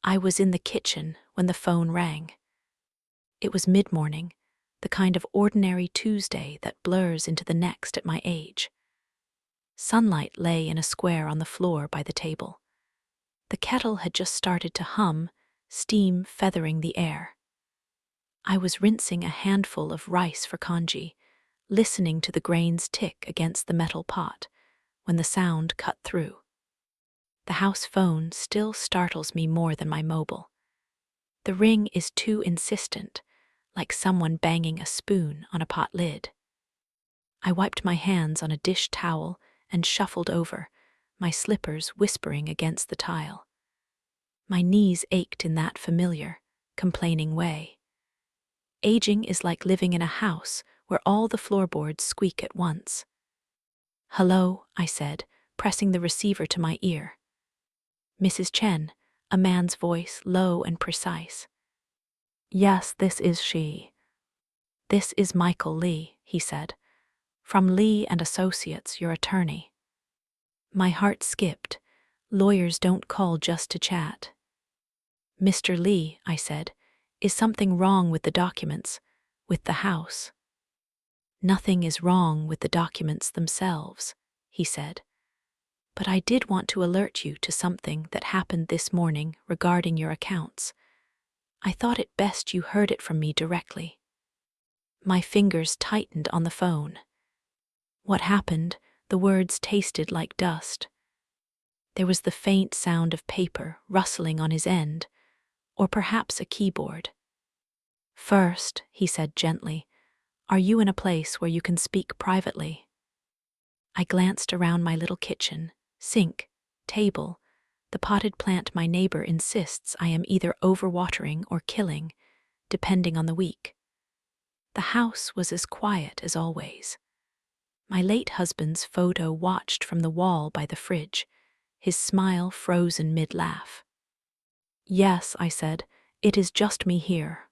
I was in the kitchen when the phone rang. It was mid-morning, the kind of ordinary Tuesday that blurs into the next at my age. Sunlight lay in a square on the floor by the table. The kettle had just started to hum, steam feathering the air. I was rinsing a handful of rice for congee, listening to the grains tick against the metal pot, when the sound cut through. The house phone still startles me more than my mobile. The ring is too insistent, like someone banging a spoon on a pot lid. I wiped my hands on a dish towel and shuffled over, my slippers whispering against the tile. My knees ached in that familiar, complaining way. Aging is like living in a house where all the floorboards squeak at once. "Hello," I said, pressing the receiver to my ear. "Mrs. Chen," a man's voice low and precise. "Yes, this is she." "This is Michael Lee," he said. "From Lee and Associates, your attorney." My heart skipped. Lawyers don't call just to chat. "Mr. Lee," I said, "is something wrong with the documents, with the house?" "Nothing is wrong with the documents themselves," he said. "But I did want to alert you to something that happened this morning regarding your accounts. I thought it best you heard it from me directly." My fingers tightened on the phone. What happened? The words tasted like dust. There was the faint sound of paper rustling on his end, or perhaps a keyboard. "First," he said gently, "are you in a place where you can speak privately?" I glanced around my little kitchen, sink, table, the potted plant my neighbor insists I am either overwatering or killing, depending on the week. The house was as quiet as always. My late husband's photo watched from the wall by the fridge, his smile frozen mid-laugh. "Yes," I said, "it is just me here."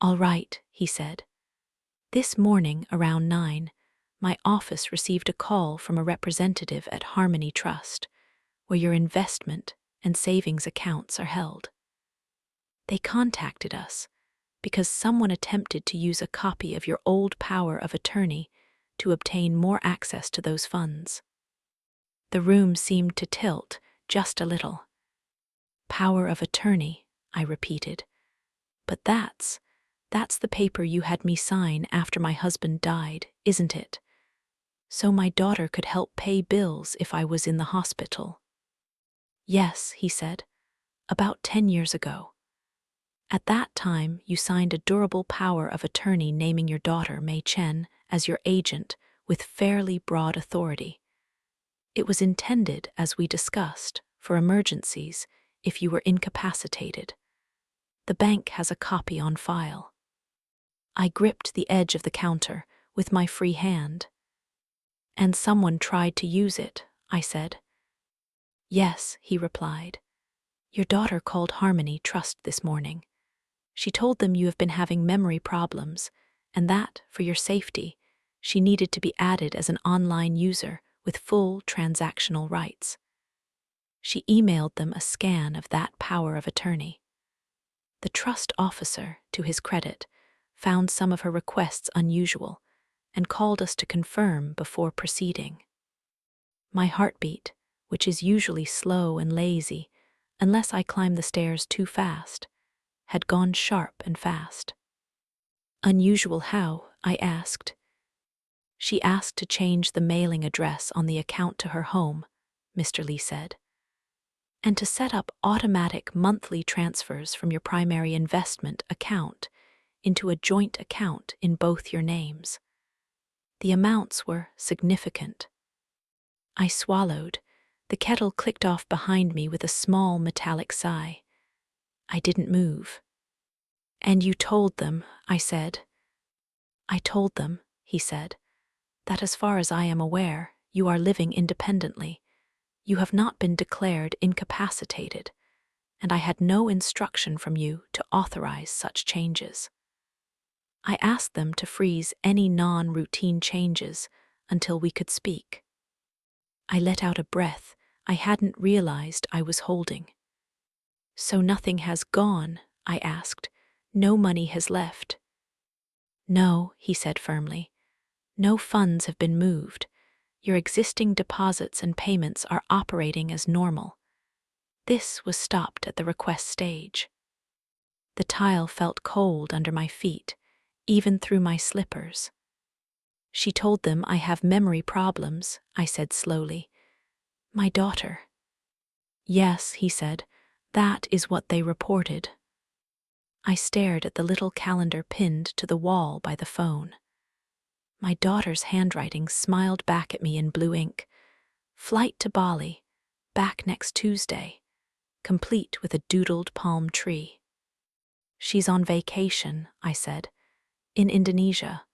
"All right," he said. "This morning around 9, my office received a call from a representative at Harmony Trust, where your investment and savings accounts are held. They contacted us because someone attempted to use a copy of your old power of attorney to obtain more access to those funds." The room seemed to tilt just a little. "Power of attorney," I repeated. "But that's the paper you had me sign after my husband died, isn't it? So my daughter could help pay bills if I was in the hospital." "Yes," he said, "about 10 years ago. At that time, you signed a durable power of attorney naming your daughter, Chen, as your agent with fairly broad authority. It was intended, as we discussed, for emergencies if you were incapacitated. The bank has a copy on file." I gripped the edge of the counter with my free hand. "And someone tried to use it," I said. "Yes," he replied. "Your daughter called Harmony Trust this morning. She told them you have been having memory problems, and that, for your safety, she needed to be added as an online user with full transactional rights. She emailed them a scan of that power of attorney. The trust officer, to his credit, found some of her requests unusual and called us to confirm before proceeding." My heartbeat, which is usually slow and lazy unless I climb the stairs too fast, had gone sharp and fast. "Unusual how?" I asked. "She asked to change the mailing address on the account to her home," Mr. Lee said, "and to set up automatic monthly transfers from your primary investment account into a joint account in both your names. The amounts were significant." I swallowed. The kettle clicked off behind me with a small metallic sigh. I didn't move. "And you told them," I said. "I told them," he said, "that as far as I am aware, you are living independently. You have not been declared incapacitated, and I had no instruction from you to authorize such changes. I asked them to freeze any non-routine changes until we could speak." I let out a breath I hadn't realized I was holding. So nothing has gone, I asked. No money has left. No, he said firmly. No funds have been moved. Your existing deposits and payments are operating as normal. This was stopped at the request stage. The tile felt cold under my feet, even through my slippers. She told them I have memory problems, I said slowly. My daughter. Yes, he said, that is what they reported. I stared at the little calendar pinned to the wall by the phone. My daughter's handwriting smiled back at me in blue ink. Flight to Bali, back next Tuesday, complete with a doodled palm tree. She's on vacation, I said, in Indonesia.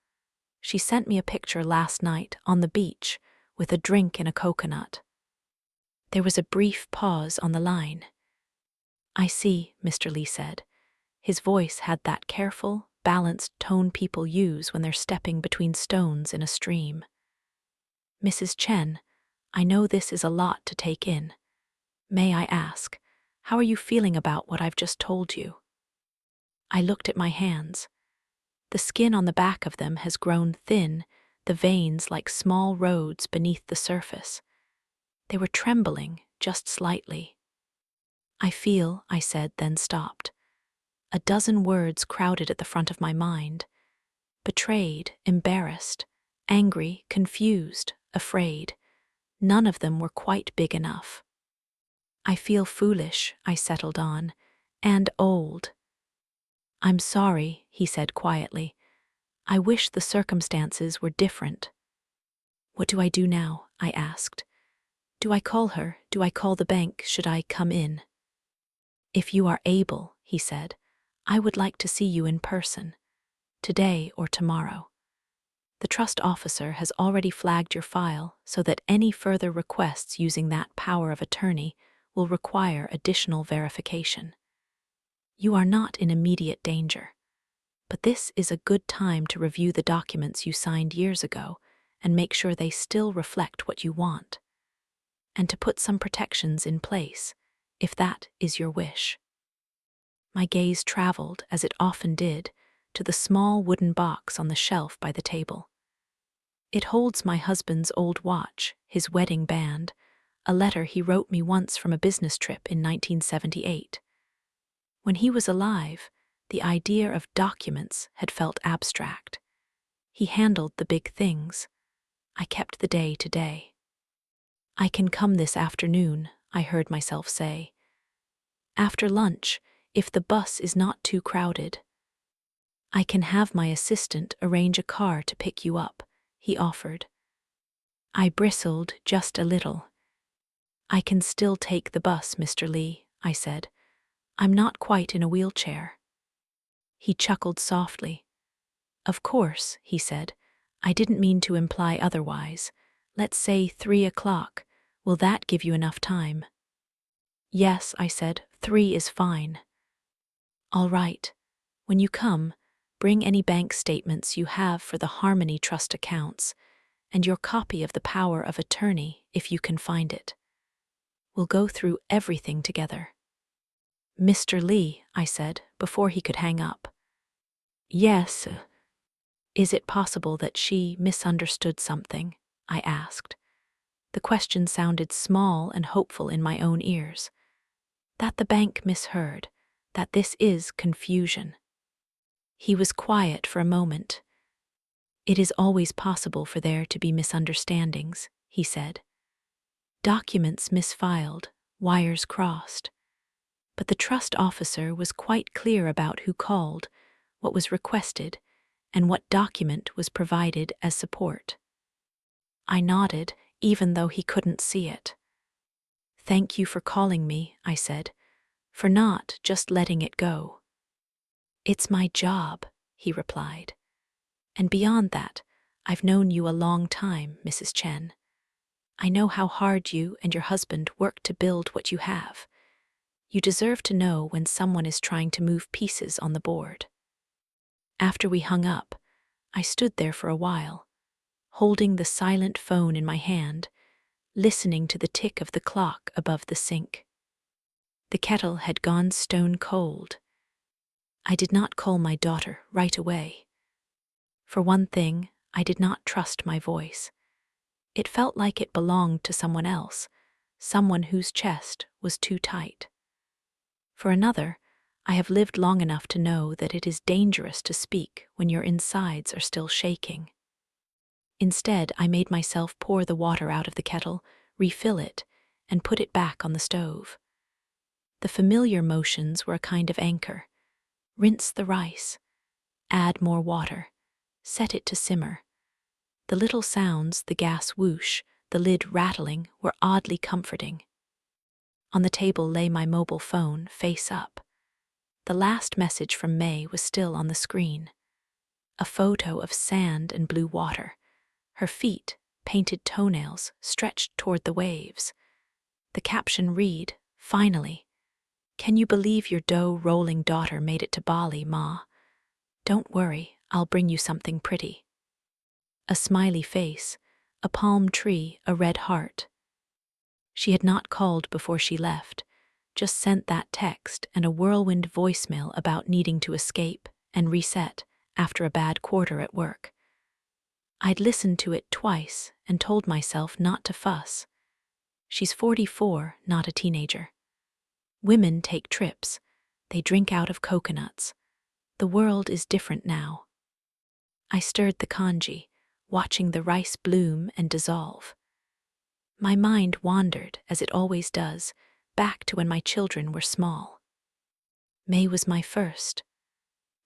She sent me a picture last night on the beach with a drink in a coconut. There was a brief pause on the line. I see, Mr. Lee said. His voice had that careful, balanced tone people use when they're stepping between stones in a stream. Mrs. Chen, I know this is a lot to take in. May I ask, how are you feeling about what I've just told you? I looked at my hands. The skin on the back of them has grown thin, the veins like small roads beneath the surface. They were trembling, just slightly. I feel, I said, then stopped. A dozen words crowded at the front of my mind. Betrayed, embarrassed, angry, confused, afraid. None of them were quite big enough. I feel foolish, I settled on, and old. I'm sorry, he said quietly. I wish the circumstances were different. What do I do now? I asked. Do I call her? Do I call the bank? Should I come in? If you are able, he said, I would like to see you in person, today or tomorrow. The trust officer has already flagged your file so that any further requests using that power of attorney will require additional verification. You are not in immediate danger, but this is a good time to review the documents you signed years ago and make sure they still reflect what you want, and to put some protections in place, if that is your wish. My gaze traveled, as it often did, to the small wooden box on the shelf by the table. It holds my husband's old watch, his wedding band, a letter he wrote me once from a business trip in 1978. When he was alive, the idea of documents had felt abstract. He handled the big things. I kept the day to day. I can come this afternoon, I heard myself say. After lunch, if the bus is not too crowded. I can have my assistant arrange a car to pick you up, he offered. I bristled just a little. I can still take the bus, Mr. Lee, I said. I'm not quite in a wheelchair. He chuckled softly. Of course, he said. I didn't mean to imply otherwise. Let's say 3 o'clock. Will that give you enough time? Yes, I said. 3 is fine. All right. When you come, bring any bank statements you have for the Harmony Trust accounts, and your copy of the power of attorney if you can find it. We'll go through everything together. Mr. Lee, I said, before he could hang up. Yes. Is it possible that she misunderstood something? I asked. The question sounded small and hopeful in my own ears. That the bank misheard, that this is confusion. He was quiet for a moment. It is always possible for there to be misunderstandings, he said. Documents misfiled, wires crossed. But the trust officer was quite clear about who called, what was requested, and what document was provided as support. I nodded, even though he couldn't see it. Thank you for calling me, I said, for not just letting it go. It's my job, he replied. And beyond that, I've known you a long time, Mrs. Chen. I know how hard you and your husband work to build what you have. You deserve to know when someone is trying to move pieces on the board. After we hung up, I stood there for a while, holding the silent phone in my hand, listening to the tick of the clock above the sink. The kettle had gone stone cold. I did not call my daughter right away. For one thing, I did not trust my voice. It felt like it belonged to someone else, someone whose chest was too tight. For another, I have lived long enough to know that it is dangerous to speak when your insides are still shaking. Instead, I made myself pour the water out of the kettle, refill it, and put it back on the stove. The familiar motions were a kind of anchor. Rinse the rice. Add more water. Set it to simmer. The little sounds, the gas whoosh, the lid rattling, were oddly comforting. On the table lay my mobile phone, face up. The last message from May was still on the screen. A photo of sand and blue water. Her feet, painted toenails, stretched toward the waves. The caption read, "Finally. Can you believe your dough-rolling daughter made it to Bali, Ma? Don't worry, I'll bring you something pretty." A smiley face, a palm tree, a red heart. She had not called before she left, just sent that text and a whirlwind voicemail about needing to escape and reset after a bad quarter at work. I'd listened to it twice and told myself not to fuss. She's 44, not a teenager. Women take trips. They drink out of coconuts. The world is different now. I stirred the congee, watching the rice bloom and dissolve. My mind wandered, as it always does, back to when my children were small. May was my first.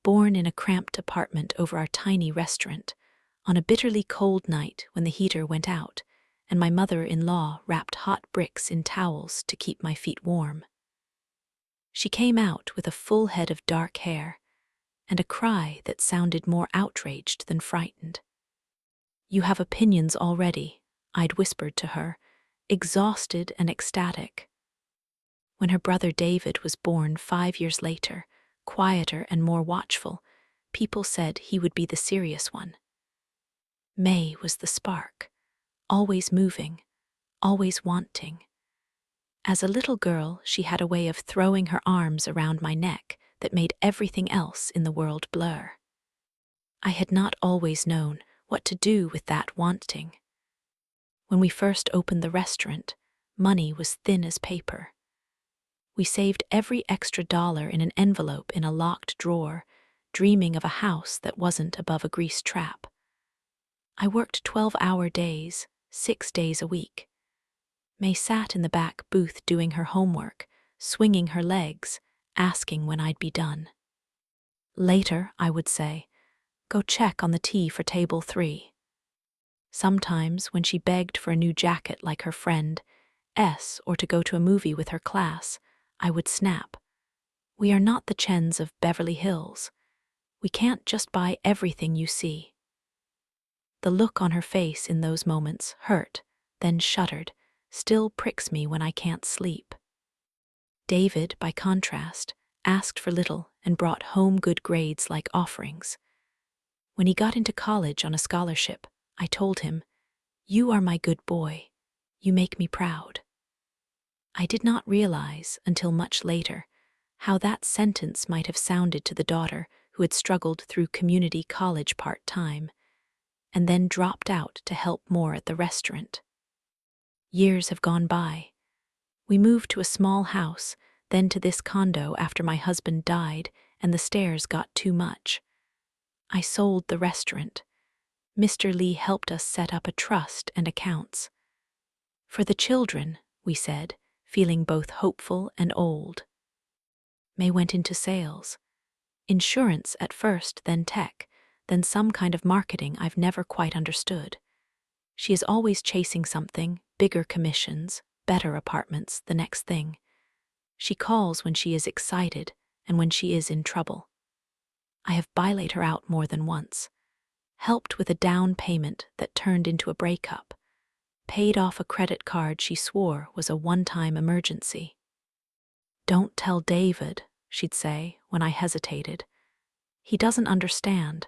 Born in a cramped apartment over our tiny restaurant, on a bitterly cold night when the heater went out, and my mother-in-law wrapped hot bricks in towels to keep my feet warm. She came out with a full head of dark hair, and a cry that sounded more outraged than frightened. "You have opinions already," I'd whispered to her, exhausted and ecstatic. When her brother David was born 5 years later, quieter and more watchful, people said he would be the serious one. May was the spark, always moving, always wanting. As a little girl, she had a way of throwing her arms around my neck that made everything else in the world blur. I had not always known what to do with that wanting. When we first opened the restaurant, money was thin as paper. We saved every extra dollar in an envelope in a locked drawer, dreaming of a house that wasn't above a grease trap. I worked 12-hour days, 6 days a week. May sat in the back booth doing her homework, swinging her legs, asking when I'd be done. Later, I would say, "Go check on the tea for table 3. Sometimes, when she begged for a new jacket like her friend S or to go to a movie with her class, I would snap. "We are not the Chens of Beverly Hills. We can't just buy everything you see." The look on her face in those moments hurt, then shuddered, still pricks me when I can't sleep. David, by contrast, asked for little and brought home good grades like offerings. When he got into college on a scholarship, I told him, "You are my good boy. You make me proud." I did not realize, until much later, how that sentence might have sounded to the daughter who had struggled through community college part-time, and then dropped out to help more at the restaurant. Years have gone by. We moved to a small house, then to this condo after my husband died and the stairs got too much. I sold the restaurant. Mr. Lee helped us set up a trust and accounts. "For the children," we said, feeling both hopeful and old. May went into sales. Insurance at first, then tech, then some kind of marketing I've never quite understood. She is always chasing something, bigger commissions, better apartments, the next thing. She calls when she is excited and when she is in trouble. I have bailoed her out more than once. Helped with a down payment that turned into a breakup. Paid off a credit card she swore was a one-time emergency. "Don't tell David," she'd say when I hesitated. "He doesn't understand.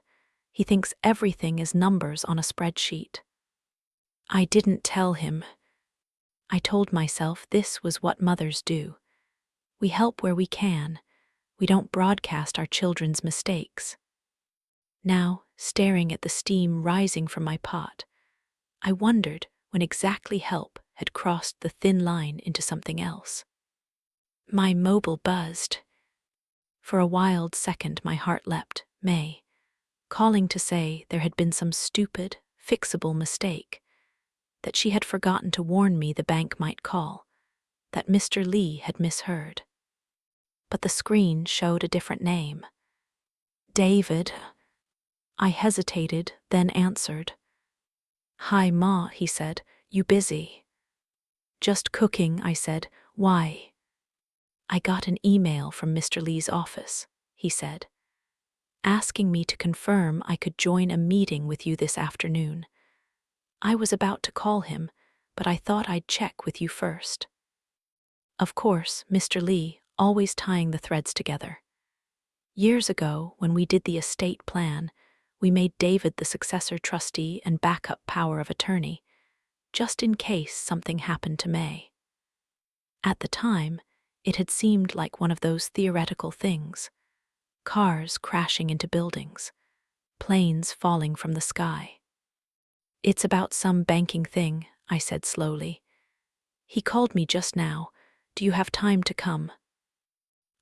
He thinks everything is numbers on a spreadsheet." I didn't tell him. I told myself this was what mothers do. We help where we can. We don't broadcast our children's mistakes. Now, staring at the steam rising from my pot, I wondered when exactly help had crossed the thin line into something else. My mobile buzzed. For a wild second my heart leapt, May, calling to say there had been some stupid, fixable mistake, that she had forgotten to warn me the bank might call, that Mr. Lee had misheard. But the screen showed a different name. David. I hesitated, then answered. Hi, Ma, he said. You busy? Just cooking, I said. Why? I got an email from Mr. Lee's office, he said, asking me to confirm I could join a meeting with you this afternoon. I was about to call him, but I thought I'd check with you first. Of course, Mr. Lee, always tying the threads together. Years ago, when we did the estate plan, we made David the successor trustee and backup power of attorney, just in case something happened to May. At the time, it had seemed like one of those theoretical things. Cars crashing into buildings, planes falling from the sky. It's about some banking thing, I said slowly. He called me just now. Do you have time to come?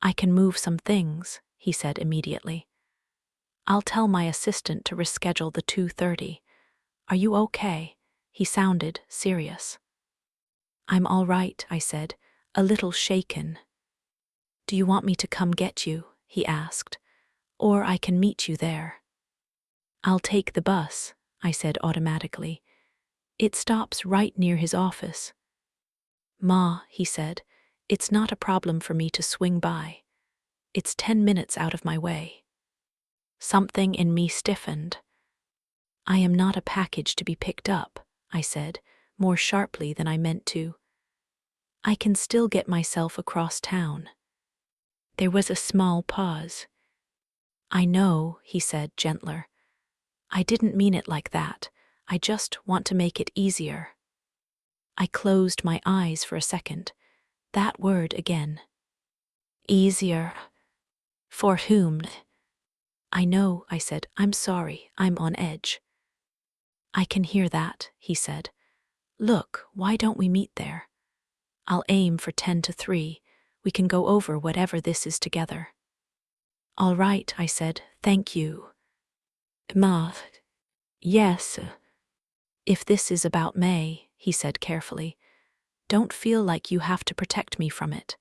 I can move some things, he said immediately. I'll tell my assistant to reschedule the 2:30. Are you okay? He sounded serious. I'm all right, I said, a little shaken. Do you want me to come get you? He asked. Or I can meet you there. I'll take the bus, I said automatically. It stops right near his office. Ma, he said, it's not a problem for me to swing by. It's 10 minutes out of my way. Something in me stiffened. I am not a package to be picked up, I said, more sharply than I meant to. I can still get myself across town. There was a small pause. I know, he said, gentler. I didn't mean it like that. I just want to make it easier. I closed my eyes for a second. That word again. Easier. For whom? I know, I said. I'm sorry. I'm on edge. I can hear that, he said. Look, why don't we meet there? I'll aim for 10 to 3. We can go over whatever this is together. All right, I said. Thank you. Ma. Yes. If this is about May, he said carefully, don't feel like you have to protect me from it,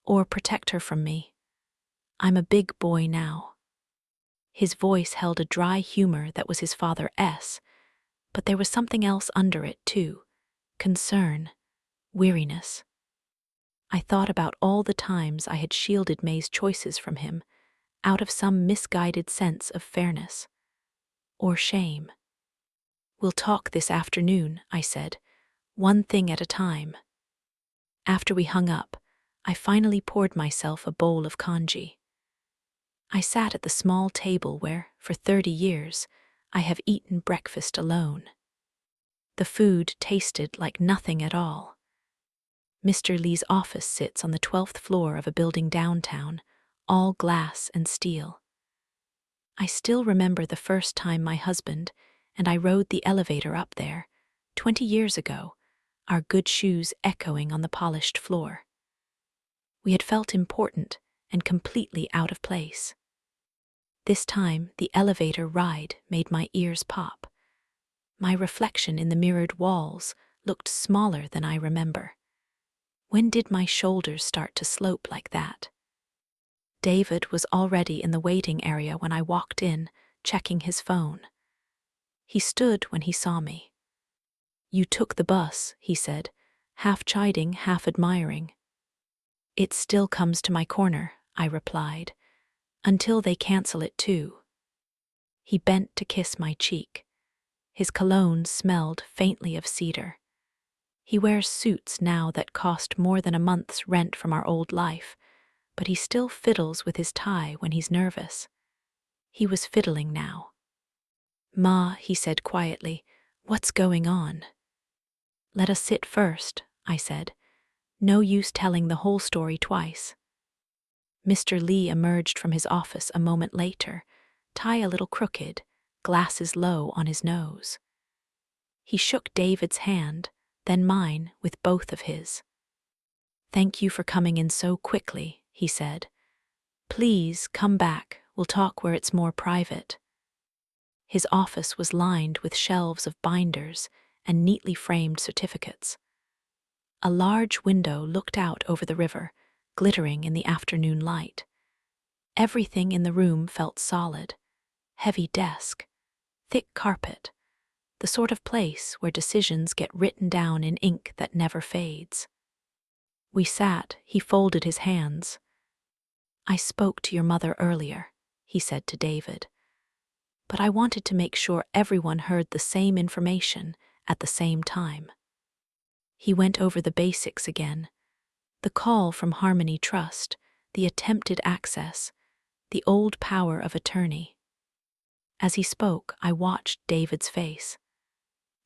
or protect her from me. I'm a big boy now. His voice held a dry humor that was his father's, but there was something else under it too, concern, weariness. I thought about all the times I had shielded May's choices from him, out of some misguided sense of fairness. Or shame. We'll talk this afternoon, I said, one thing at a time. After we hung up, I finally poured myself a bowl of congee. I sat at the small table where, for 30 years, I have eaten breakfast alone. The food tasted like nothing at all. Mr. Lee's office sits on the 12th floor of a building downtown, all glass and steel. I still remember the first time my husband and I rode the elevator up there, 20 years ago, our good shoes echoing on the polished floor. We had felt important and completely out of place. This time, the elevator ride made my ears pop. My reflection in the mirrored walls looked smaller than I remember. When did my shoulders start to slope like that? David was already in the waiting area when I walked in, checking his phone. He stood when he saw me. You took the bus, he said, half chiding, half admiring. It still comes to my corner, I replied, until they cancel it too. He bent to kiss my cheek. His cologne smelled faintly of cedar. He wears suits now that cost more than a month's rent from our old life, but he still fiddles with his tie when he's nervous. He was fiddling now. Ma, he said quietly, what's going on? Let us sit first, I said. No use telling the whole story twice. Mr. Lee emerged from his office a moment later, tie a little crooked, glasses low on his nose. He shook David's hand, then mine with both of his. "Thank you for coming in so quickly," he said. "Please come back, we'll talk where it's more private." His office was lined with shelves of binders and neatly framed certificates. A large window looked out over the river, glittering in the afternoon light. Everything in the room felt solid. Heavy desk, thick carpet, the sort of place where decisions get written down in ink that never fades. We sat, he folded his hands. "I spoke to your mother earlier," he said to David, "but I wanted to make sure everyone heard the same information at the same time." He went over the basics again. The call from Harmony Trust, the attempted access, the old power of attorney. As he spoke, I watched David's face.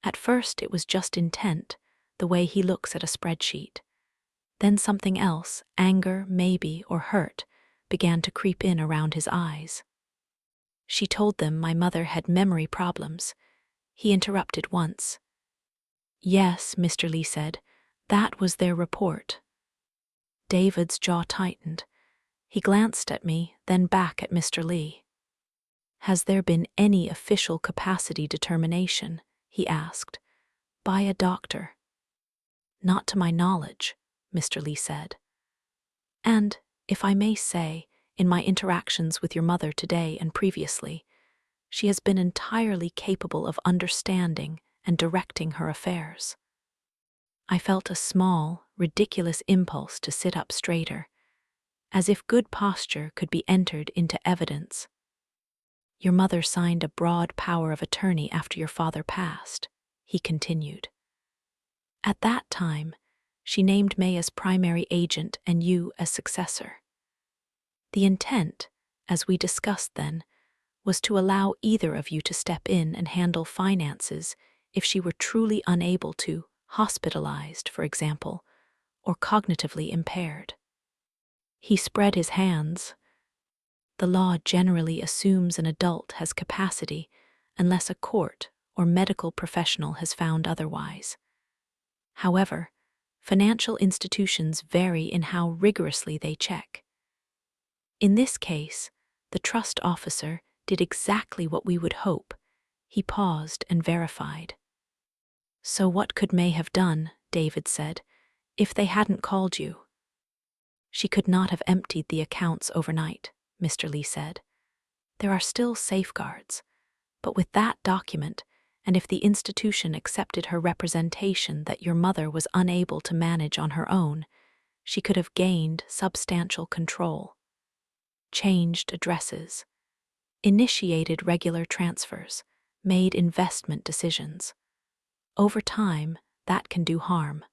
At first it was just intent, the way he looks at a spreadsheet. Then something else, anger, maybe, or hurt, began to creep in around his eyes. "She told them my mother had memory problems." He interrupted once. "Yes," Mr. Lee said, "that was their report." David's jaw tightened. He glanced at me, then back at Mr. Lee. "Has there been any official capacity determination?" he asked. "By a doctor?" "Not to my knowledge," Mr. Lee said. "And, if I may say, in my interactions with your mother today and previously, she has been entirely capable of understanding and directing her affairs." I felt a small, ridiculous impulse to sit up straighter, as if good posture could be entered into evidence. "Your mother signed a broad power of attorney after your father passed," he continued. "At that time, she named May as primary agent and you as successor. The intent, as we discussed then, was to allow either of you to step in and handle finances if she were truly unable to, hospitalized, for example, or cognitively impaired." He spread his hands. "The law generally assumes an adult has capacity unless a court or medical professional has found otherwise. However, financial institutions vary in how rigorously they check. In this case, the trust officer did exactly what we would hope." He paused and verified. "So what could May have done," David said, "if they hadn't called you?" "She could not have emptied the accounts overnight," Mr. Lee said. "There are still safeguards, but with that document, and if the institution accepted her representation that your mother was unable to manage on her own, she could have gained substantial control, changed addresses, initiated regular transfers, made investment decisions. Over time, that can do harm."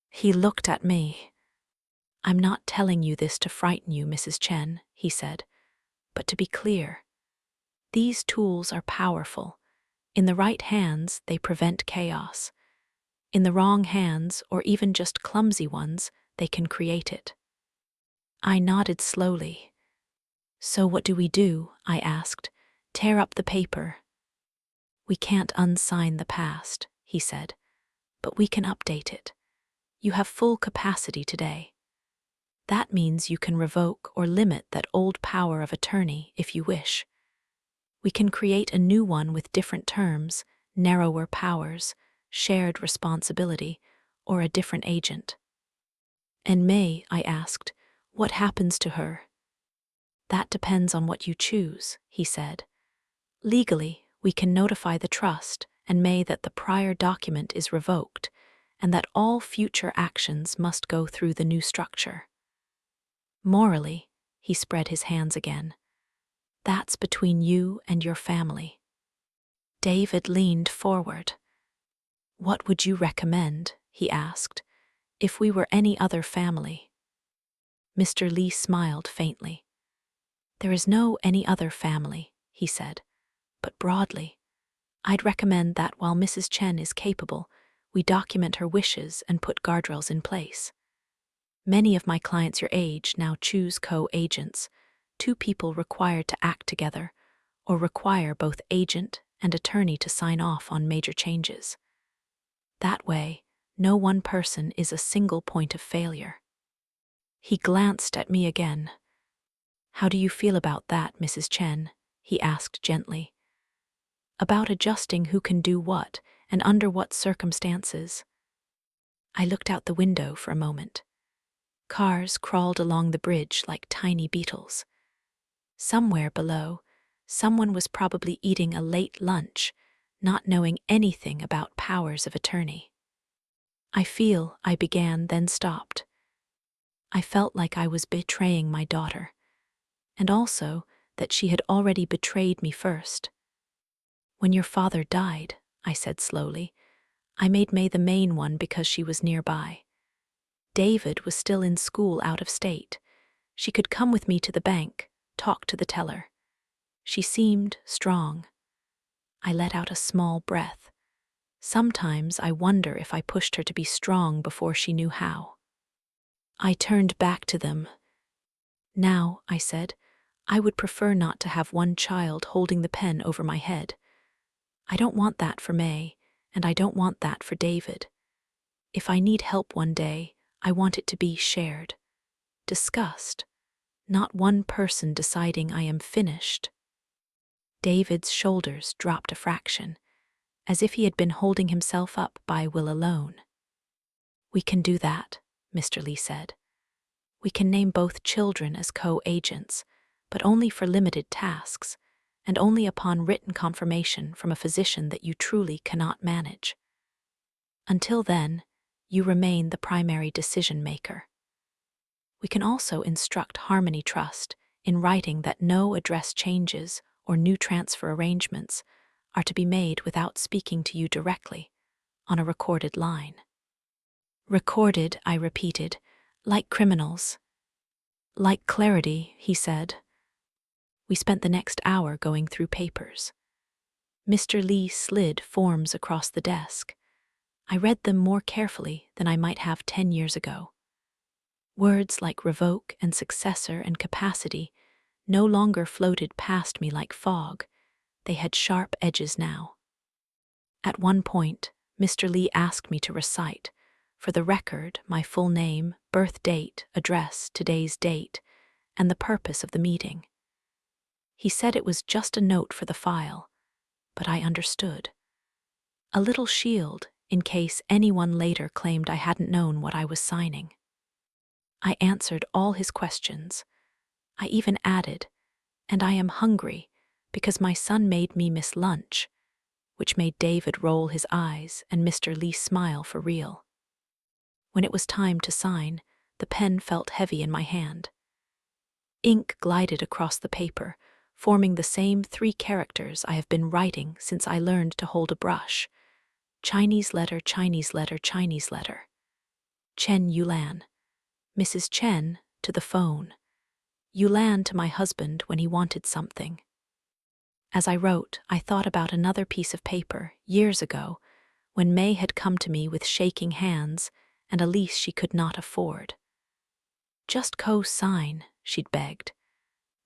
He looked at me. "I'm not telling you this to frighten you, Mrs. Chen," he said, "but to be clear. These tools are powerful. In the right hands, they prevent chaos. In the wrong hands, or even just clumsy ones, they can create it." I nodded slowly. "So what do we do?" I asked. "Tear up the paper?" "We can't unsign the past," he said, "but we can update it. You have full capacity today. That means you can revoke or limit that old power of attorney if you wish. We can create a new one with different terms, narrower powers, shared responsibility, or a different agent." "And May," I asked, "what happens to her?" "That depends on what you choose," he said. "Legally, we can notify the trust and May that the prior document is revoked and that all future actions must go through the new structure. Morally," he spread his hands again, "that's between you and your family." David leaned forward. "What would you recommend," he asked, "if we were any other family?" Mr. Lee smiled faintly. "There is no any other family," he said, "but broadly, I'd recommend that while Mrs. Chen is capable, we document her wishes and put guardrails in place." Many of my clients your age now choose co-agents, two people required to act together, or require both agent and attorney to sign off on major changes. That way, no one person is a single point of failure. He glanced at me again. "How do you feel about that, Mrs. Chen?" he asked gently. "About adjusting who can do what and under what circumstances?" I looked out the window for a moment. Cars crawled along the bridge like tiny beetles. Somewhere below, someone was probably eating a late lunch, not knowing anything about powers of attorney. I began, then stopped. I felt like I was betraying my daughter, and also that she had already betrayed me first. "When your father died," I said slowly, "I made May the main one because she was nearby. David was still in school out of state. She could come with me to the bank, talk to the teller. She seemed strong." I let out a small breath. Sometimes I wonder if I pushed her to be strong before she knew how. I turned back to them. "Now," I said, "I would prefer not to have one child holding the pen over my head. I don't want that for May, and I don't want that for David. If I need help one day, I want it to be shared, discussed, not one person deciding I am finished." David's shoulders dropped a fraction, as if he had been holding himself up by will alone. "We can do that," Mr. Lee said. "We can name both children as co-agents, but only for limited tasks, and only upon written confirmation from a physician that you truly cannot manage. Until then, you remain the primary decision-maker. We can also instruct Harmony Trust in writing that no address changes or new transfer arrangements are to be made without speaking to you directly, on a recorded line." "Recorded," I repeated, "like criminals." "Like clarity," he said. We spent the next hour going through papers. Mr. Lee slid forms across the desk. I read them more carefully than I might have 10 years ago. Words like revoke and successor and capacity no longer floated past me like fog. They had sharp edges now. At one point, Mr. Lee asked me to recite, for the record, my full name, birth date, address, today's date, and the purpose of the meeting. He said it was just a note for the file, but I understood. A little shield in case anyone later claimed I hadn't known what I was signing. I answered all his questions. I even added, "And I am hungry because my son made me miss lunch," which made David roll his eyes and Mr. Lee smile for real. When it was time to sign, the pen felt heavy in my hand. Ink glided across the paper, forming the same 3 characters I have been writing since I learned to hold a brush. Chinese letter, Chinese letter, Chinese letter. Chen Yulan. Mrs. Chen to the phone. Yulan to my husband when he wanted something. As I wrote, I thought about another piece of paper, years ago, when May had come to me with shaking hands and a lease she could not afford. "Just co-sign," she'd begged.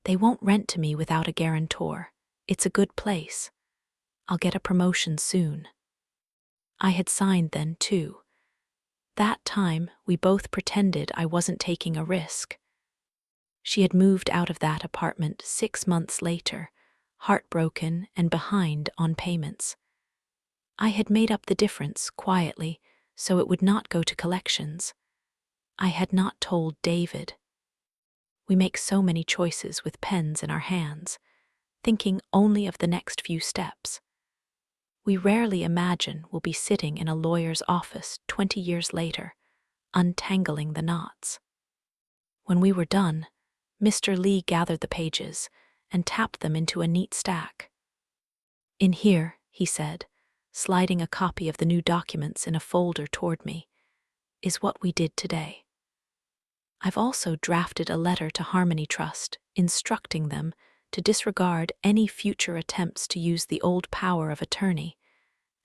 "They won't rent to me without a guarantor. It's a good place. I'll get a promotion soon." I had signed then, too. That time, we both pretended I wasn't taking a risk. She had moved out of that apartment 6 months later, heartbroken and behind on payments. I had made up the difference quietly so it would not go to collections. I had not told David. We make so many choices with pens in our hands, thinking only of the next few steps. We rarely imagine we'll be sitting in a lawyer's office 20 years later, untangling the knots. When we were done, Mr. Lee gathered the pages and tapped them into a neat stack. "In here," he said, sliding a copy of the new documents in a folder toward me, "is what we did today. I've also drafted a letter to Harmony Trust instructing them to disregard any future attempts to use the old power of attorney,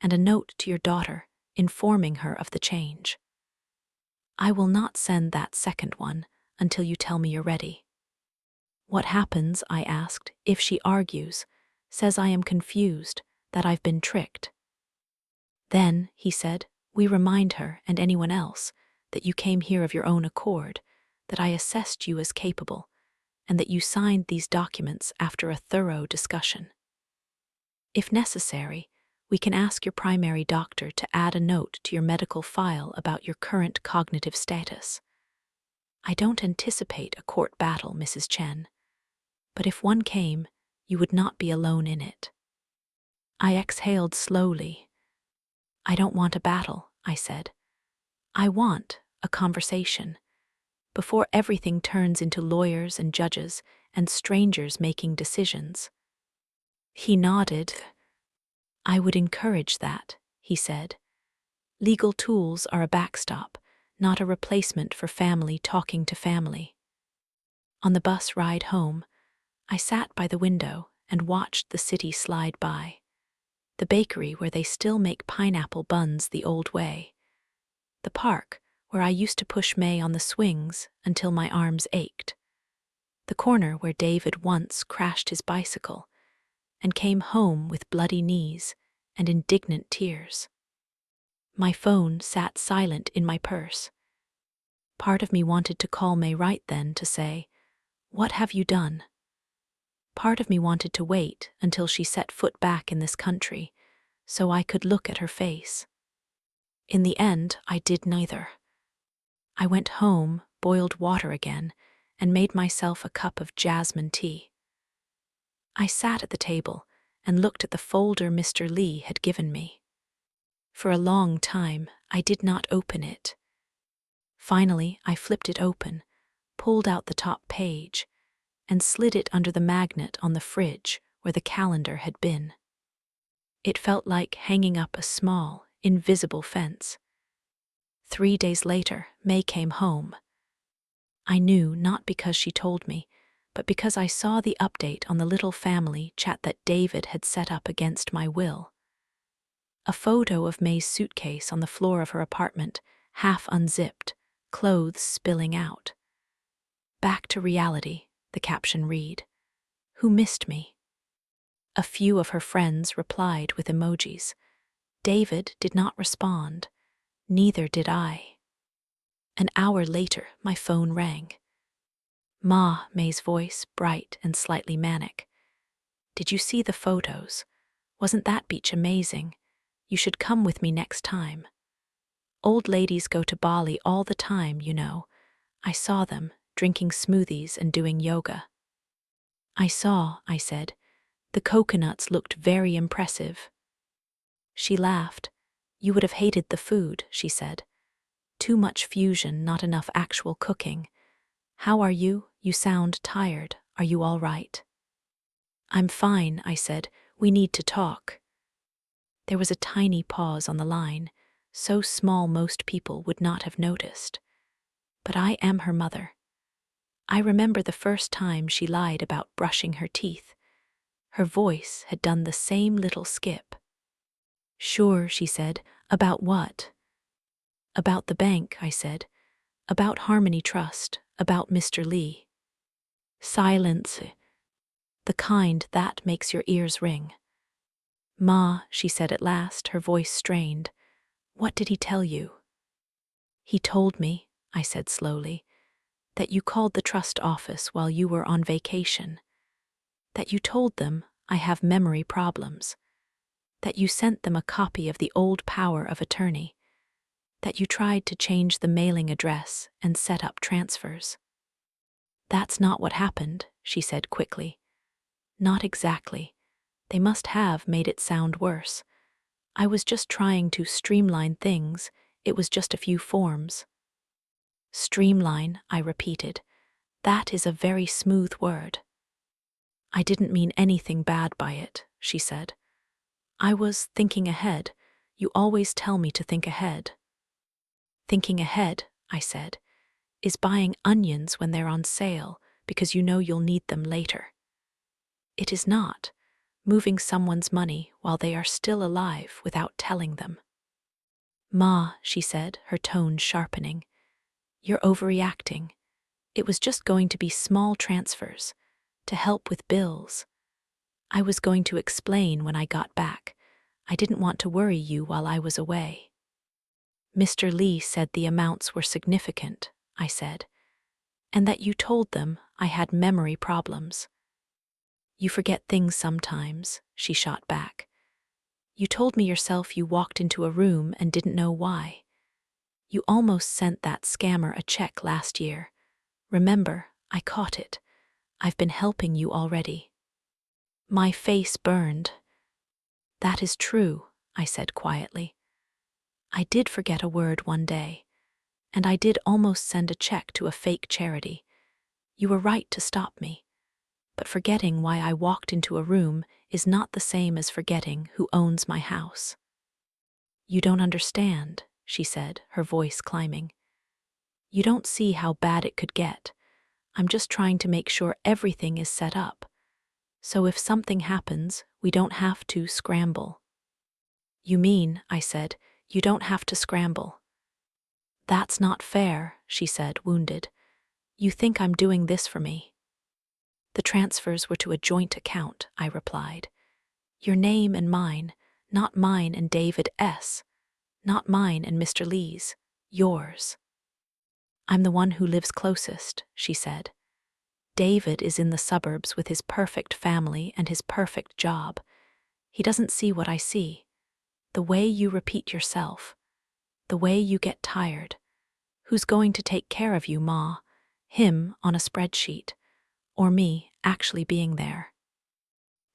and a note to your daughter informing her of the change." I will not send that second one until you tell me you're ready. What happens, I asked, if she argues, says I am confused, that I've been tricked? Then, he said, we remind her and anyone else that you came here of your own accord, that I assessed you as capable, and that you signed these documents after a thorough discussion. If necessary, we can ask your primary doctor to add a note to your medical file about your current cognitive status. I don't anticipate a court battle, Mrs. Chen, but if one came, you would not be alone in it. I exhaled slowly. I don't want a battle, I said. I want a conversation, before everything turns into lawyers and judges and strangers making decisions. He nodded. I would encourage that, he said. Legal tools are a backstop, not a replacement for family talking to family. On the bus ride home, I sat by the window and watched the city slide by. The bakery where they still make pineapple buns the old way. The park where I used to push May on the swings until my arms ached. The corner where David once crashed his bicycle and came home with bloody knees and indignant tears. My phone sat silent in my purse. Part of me wanted to call May right then to say, "What have you done?" Part of me wanted to wait until she set foot back in this country so I could look at her face. In the end, I did neither. I went home, boiled water again, and made myself a cup of jasmine tea. I sat at the table and looked at the folder Mr. Lee had given me. For a long time, I did not open it. Finally, I flipped it open, pulled out the top page, and slid it under the magnet on the fridge where the calendar had been. It felt like hanging up a small, invisible fence. 3 days later, May came home. I knew not because she told me, but because I saw the update on the little family chat that David had set up against my will. A photo of May's suitcase on the floor of her apartment, half unzipped, clothes spilling out. Back to reality, the caption read. Who missed me? A few of her friends replied with emojis. David did not respond. Neither did I. An hour later, my phone rang. Ma, May's voice, bright and slightly manic. Did you see the photos? Wasn't that beach amazing? You should come with me next time. Old ladies go to Bali all the time, you know. I saw them, drinking smoothies and doing yoga. I saw, I said. The coconuts looked very impressive. She laughed. You would have hated the food, she said. Too much fusion, not enough actual cooking. How are you? You sound tired. Are you all right? I'm fine, I said. We need to talk. There was a tiny pause on the line, so small most people would not have noticed. But I am her mother. I remember the first time she lied about brushing her teeth. Her voice had done the same little skip. Sure, she said. About what? About the bank, I said. About Harmony Trust, about Mr. Lee. Silence. The kind that makes your ears ring. Ma, she said at last, her voice strained. What did he tell you? He told me, I said slowly, that you called the trust office while you were on vacation. That you told them I have memory problems. That you sent them a copy of the old power of attorney. That you tried to change the mailing address and set up transfers. That's not what happened, she said quickly. Not exactly. They must have made it sound worse. I was just trying to streamline things. It was just a few forms. Streamline, I repeated. That is a very smooth word. I didn't mean anything bad by it, she said. I was thinking ahead. You always tell me to think ahead. Thinking ahead, I said, is buying onions when they're on sale because you know you'll need them later. It is not moving someone's money while they are still alive without telling them. Ma, she said, her tone sharpening, You're overreacting. It was just going to be small transfers, to help with bills. I was going to explain when I got back. I didn't want to worry you while I was away. Mr. Lee said the amounts were significant, I said, and that you told them I had memory problems. You forget things sometimes, she shot back. You told me yourself you walked into a room and didn't know why. You almost sent that scammer a check last year. Remember, I caught it. I've been helping you already. My face burned. That is true, I said quietly. I did forget a word one day, and I did almost send a check to a fake charity. You were right to stop me. But forgetting why I walked into a room is not the same as forgetting who owns my house. You don't understand, she said, her voice climbing. You don't see how bad it could get. I'm just trying to make sure everything is set up. So if something happens, we don't have to scramble. You mean, I said, you don't have to scramble. That's not fair, she said, wounded. You think I'm doing this for me. The transfers were to a joint account, I replied. Your name and mine, not mine and David S. Not mine and Mr. Lee's, yours. I'm the one who lives closest, she said. David is in the suburbs with his perfect family and his perfect job. He doesn't see what I see. The way you repeat yourself. The way you get tired. Who's going to take care of you, Ma? Him on a spreadsheet. Or me actually being there.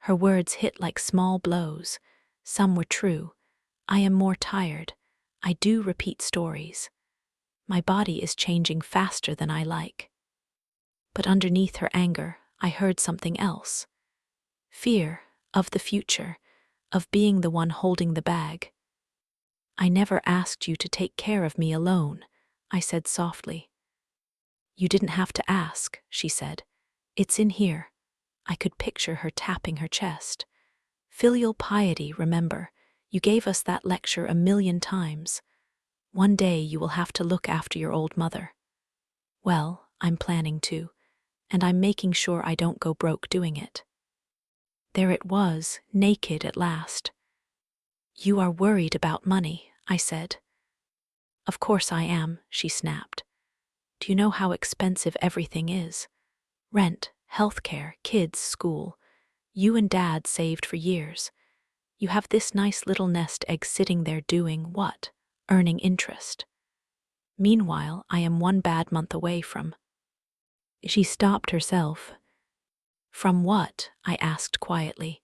Her words hit like small blows. Some were true. I am more tired. I do repeat stories. My body is changing faster than I like. But underneath her anger, I heard something else. Fear of the future, of being the one holding the bag. I never asked you to take care of me alone, I said softly. You didn't have to ask, she said. It's in here. I could picture her tapping her chest. Filial piety, remember. You gave us that lecture 1,000,000 times. One day you will have to look after your old mother. Well, I'm planning to, and I'm making sure I don't go broke doing it. There it was, naked at last. You are worried about money, I said. Of course I am, she snapped. Do you know how expensive everything is? Rent, healthcare, kids, school. You and Dad saved for years. You have this nice little nest egg sitting there doing what? Earning interest. Meanwhile, I am one bad month away from... She stopped herself. From what? I asked quietly.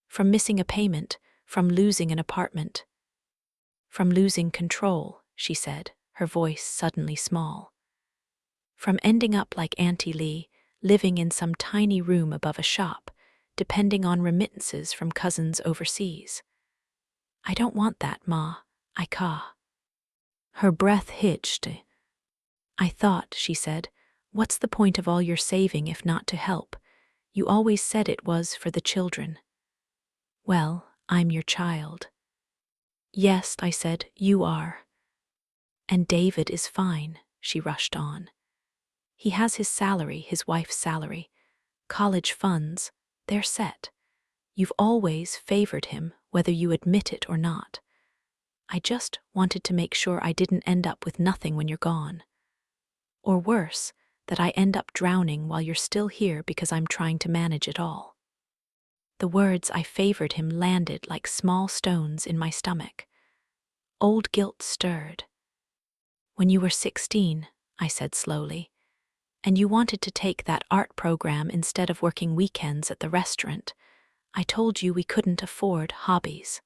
From missing a payment, from losing an apartment. From losing control, she said, her voice suddenly small. From ending up like Auntie Lee, living in some tiny room above a shop, depending on remittances from cousins overseas. I don't want that, Ma, I caw. Her breath hitched. I thought, she said, what's the point of all your saving if not to help? You always said it was for the children. Well, I'm your child. Yes, I said, you are. And David is fine, she rushed on. He has his salary, his wife's salary. College funds, they're set. You've always favored him, whether you admit it or not. I just wanted to make sure I didn't end up with nothing when you're gone. Or worse, that I end up drowning while you're still here because I'm trying to manage it all. The words I favored him landed like small stones in my stomach. Old guilt stirred. When you were 16, I said slowly, and you wanted to take that art program instead of working weekends at the restaurant, I told you we couldn't afford hobbies.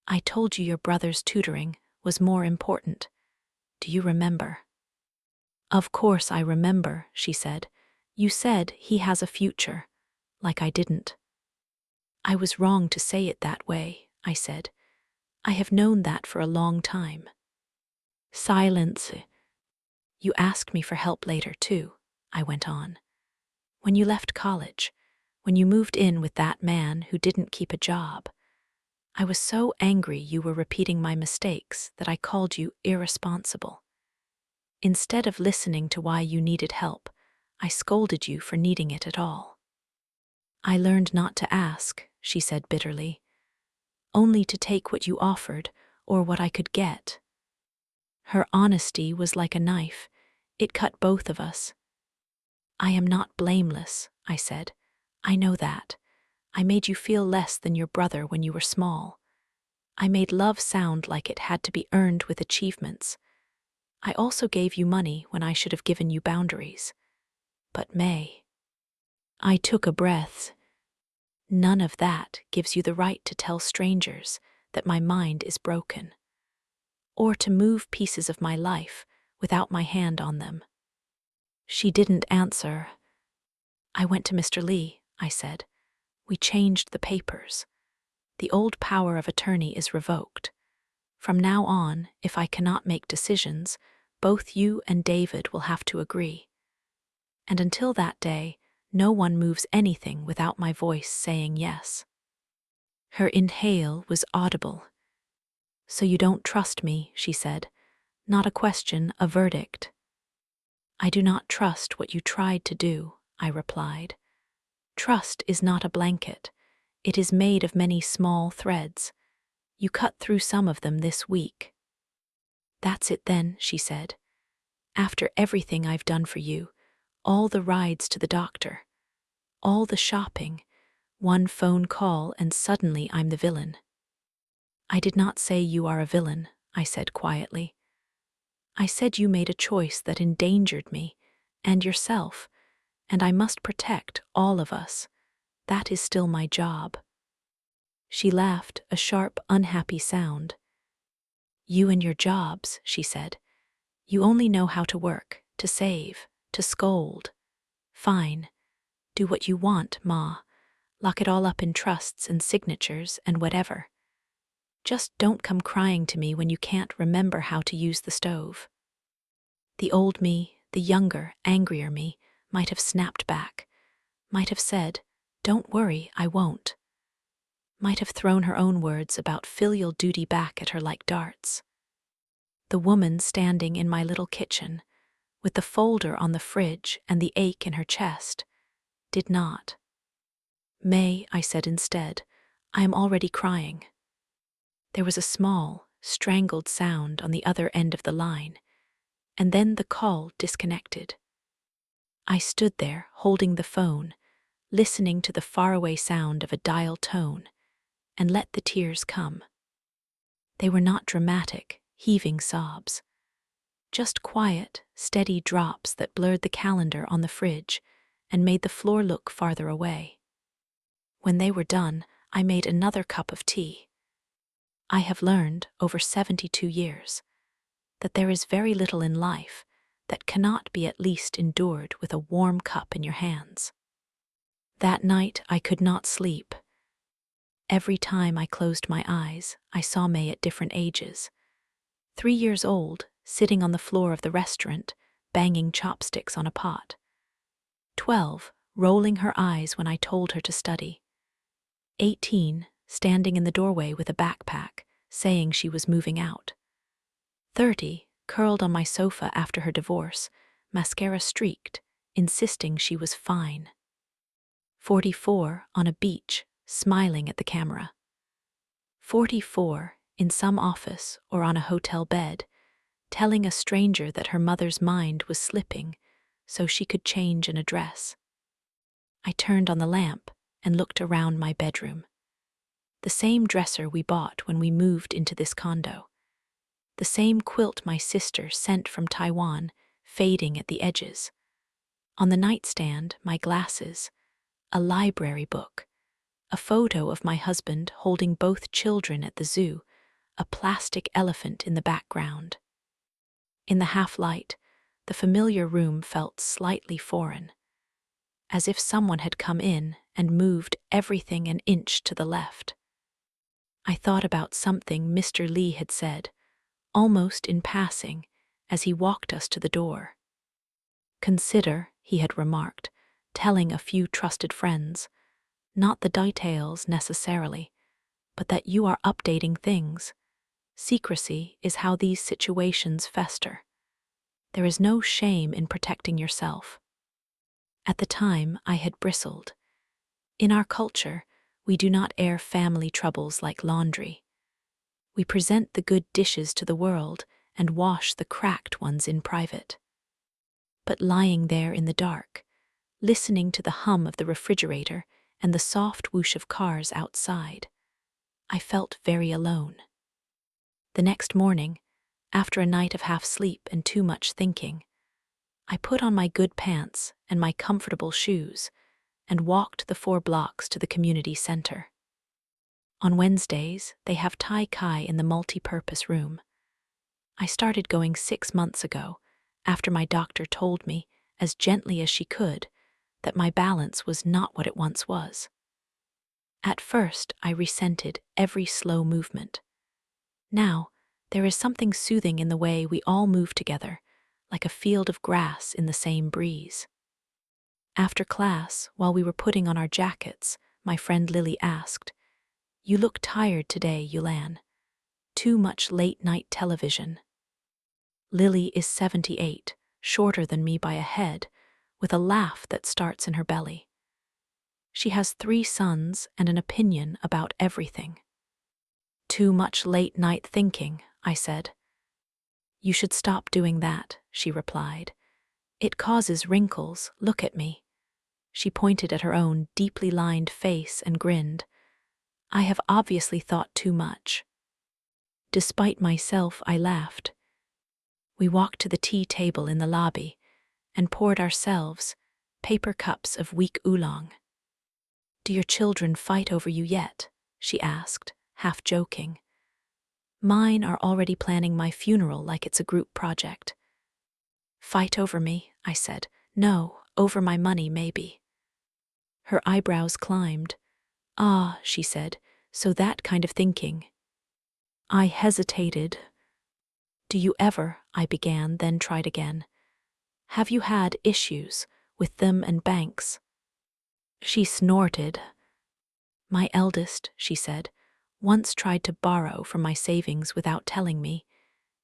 I told you your brother's tutoring was more important. Do you remember? Of course I remember, she said. You said he has a future, like I didn't. I was wrong to say it that way, I said. I have known that for a long time. Silence. You asked me for help later, too, I went on. When you left college, when you moved in with that man who didn't keep a job, I was so angry you were repeating my mistakes that I called you irresponsible. Instead of listening to why you needed help, I scolded you for needing it at all. I learned not to ask, she said bitterly, only to take what you offered or what I could get. Her honesty was like a knife. It cut both of us. I am not blameless, I said. I know that. I made you feel less than your brother when you were small. I made love sound like it had to be earned with achievements. I also gave you money when I should have given you boundaries. But May. I took a breath. None of that gives you the right to tell strangers that my mind is broken, or to move pieces of my life without my hand on them. She didn't answer. I went to Mr. Lee, I said. We changed the papers. The old power of attorney is revoked. From now on, if I cannot make decisions, both you and David will have to agree. And until that day, no one moves anything without my voice saying yes. Her inhale was audible. So you don't trust me, she said. Not a question, a verdict. I do not trust what you tried to do, I replied. Trust is not a blanket. It is made of many small threads. You cut through some of them this week. That's it then, she said. After everything I've done for you, all the rides to the doctor, all the shopping, one phone call and suddenly I'm the villain. I did not say you are a villain, I said quietly. I said you made a choice that endangered me and yourself, and I must protect all of us. That is still my job. She laughed, a sharp, unhappy sound. You and your jobs, she said. You only know how to work, to save, to scold. Fine. Do what you want, Ma. Lock it all up in trusts and signatures and whatever. Just don't come crying to me when you can't remember how to use the stove. The old me, the younger, angrier me, might have snapped back, might have said, "Don't worry, I won't." Might have thrown her own words about filial duty back at her like darts. The woman standing in my little kitchen, with the folder on the fridge and the ache in her chest, did not. May, I said instead, I am already crying. There was a small, strangled sound on the other end of the line, and then the call disconnected. I stood there, holding the phone, listening to the faraway sound of a dial tone, and let the tears come. They were not dramatic, heaving sobs. Just quiet, steady drops that blurred the calendar on the fridge and made the floor look farther away. When they were done, I made another cup of tea. I have learned, over 72 years, that there is very little in life that cannot be at least endured with a warm cup in your hands. That night I could not sleep. Every time I closed my eyes, I saw May at different ages. 3 years old, sitting on the floor of the restaurant, banging chopsticks on a pot. 12, rolling her eyes when I told her to study. 18, standing in the doorway with a backpack, saying she was moving out. 30, curled on my sofa after her divorce, mascara streaked, insisting she was fine. 44, on a beach, smiling at the camera. 44, in some office or on a hotel bed, telling a stranger that her mother's mind was slipping so she could change an address. I turned on the lamp and looked around my bedroom. The same dresser we bought when we moved into this condo. The same quilt my sister sent from Taiwan, fading at the edges. On the nightstand, my glasses, a library book, a photo of my husband holding both children at the zoo, a plastic elephant in the background. In the half-light, the familiar room felt slightly foreign, as if someone had come in and moved everything an inch to the left. I thought about something Mr. Lee had said, almost in passing, as he walked us to the door. Consider, he had remarked, telling a few trusted friends, not the details necessarily, but that you are updating things. Secrecy is how these situations fester. There is no shame in protecting yourself. At the time, I had bristled. In our culture, we do not air family troubles like laundry. We present the good dishes to the world and wash the cracked ones in private. But lying there in the dark, listening to the hum of the refrigerator and the soft whoosh of cars outside, I felt very alone. The next morning, after a night of half sleep and too much thinking, I put on my good pants and my comfortable shoes and walked the 4 blocks to the community center. On Wednesdays, they have Tai Chi in the multi-purpose room. I started going 6 months ago, after my doctor told me, as gently as she could, that my balance was not what it once was. At first, I resented every slow movement. Now, there is something soothing in the way we all move together, like a field of grass in the same breeze. After class, while we were putting on our jackets, my friend Lily asked, "You look tired today, Yulan. Too much late-night television." Lily is 78, shorter than me by a head, with a laugh that starts in her belly. She has 3 sons and an opinion about everything. "Too much late-night thinking," I said. "You should stop doing that," she replied. "It causes wrinkles, look at me." She pointed at her own deeply lined face and grinned. "I have obviously thought too much." Despite myself, I laughed. We walked to the tea table in the lobby and poured ourselves paper cups of weak oolong. "Do your children fight over you yet?" she asked, half joking. "Mine are already planning my funeral like it's a group project." "Fight over me," I said. "No, over my money maybe." Her eyebrows climbed. "Ah," she said, "so that kind of thinking." I hesitated. "Do you ever," I began, then tried again. "Have you had issues with them and banks?" She snorted. "My eldest," she said, "once tried to borrow from my savings without telling me.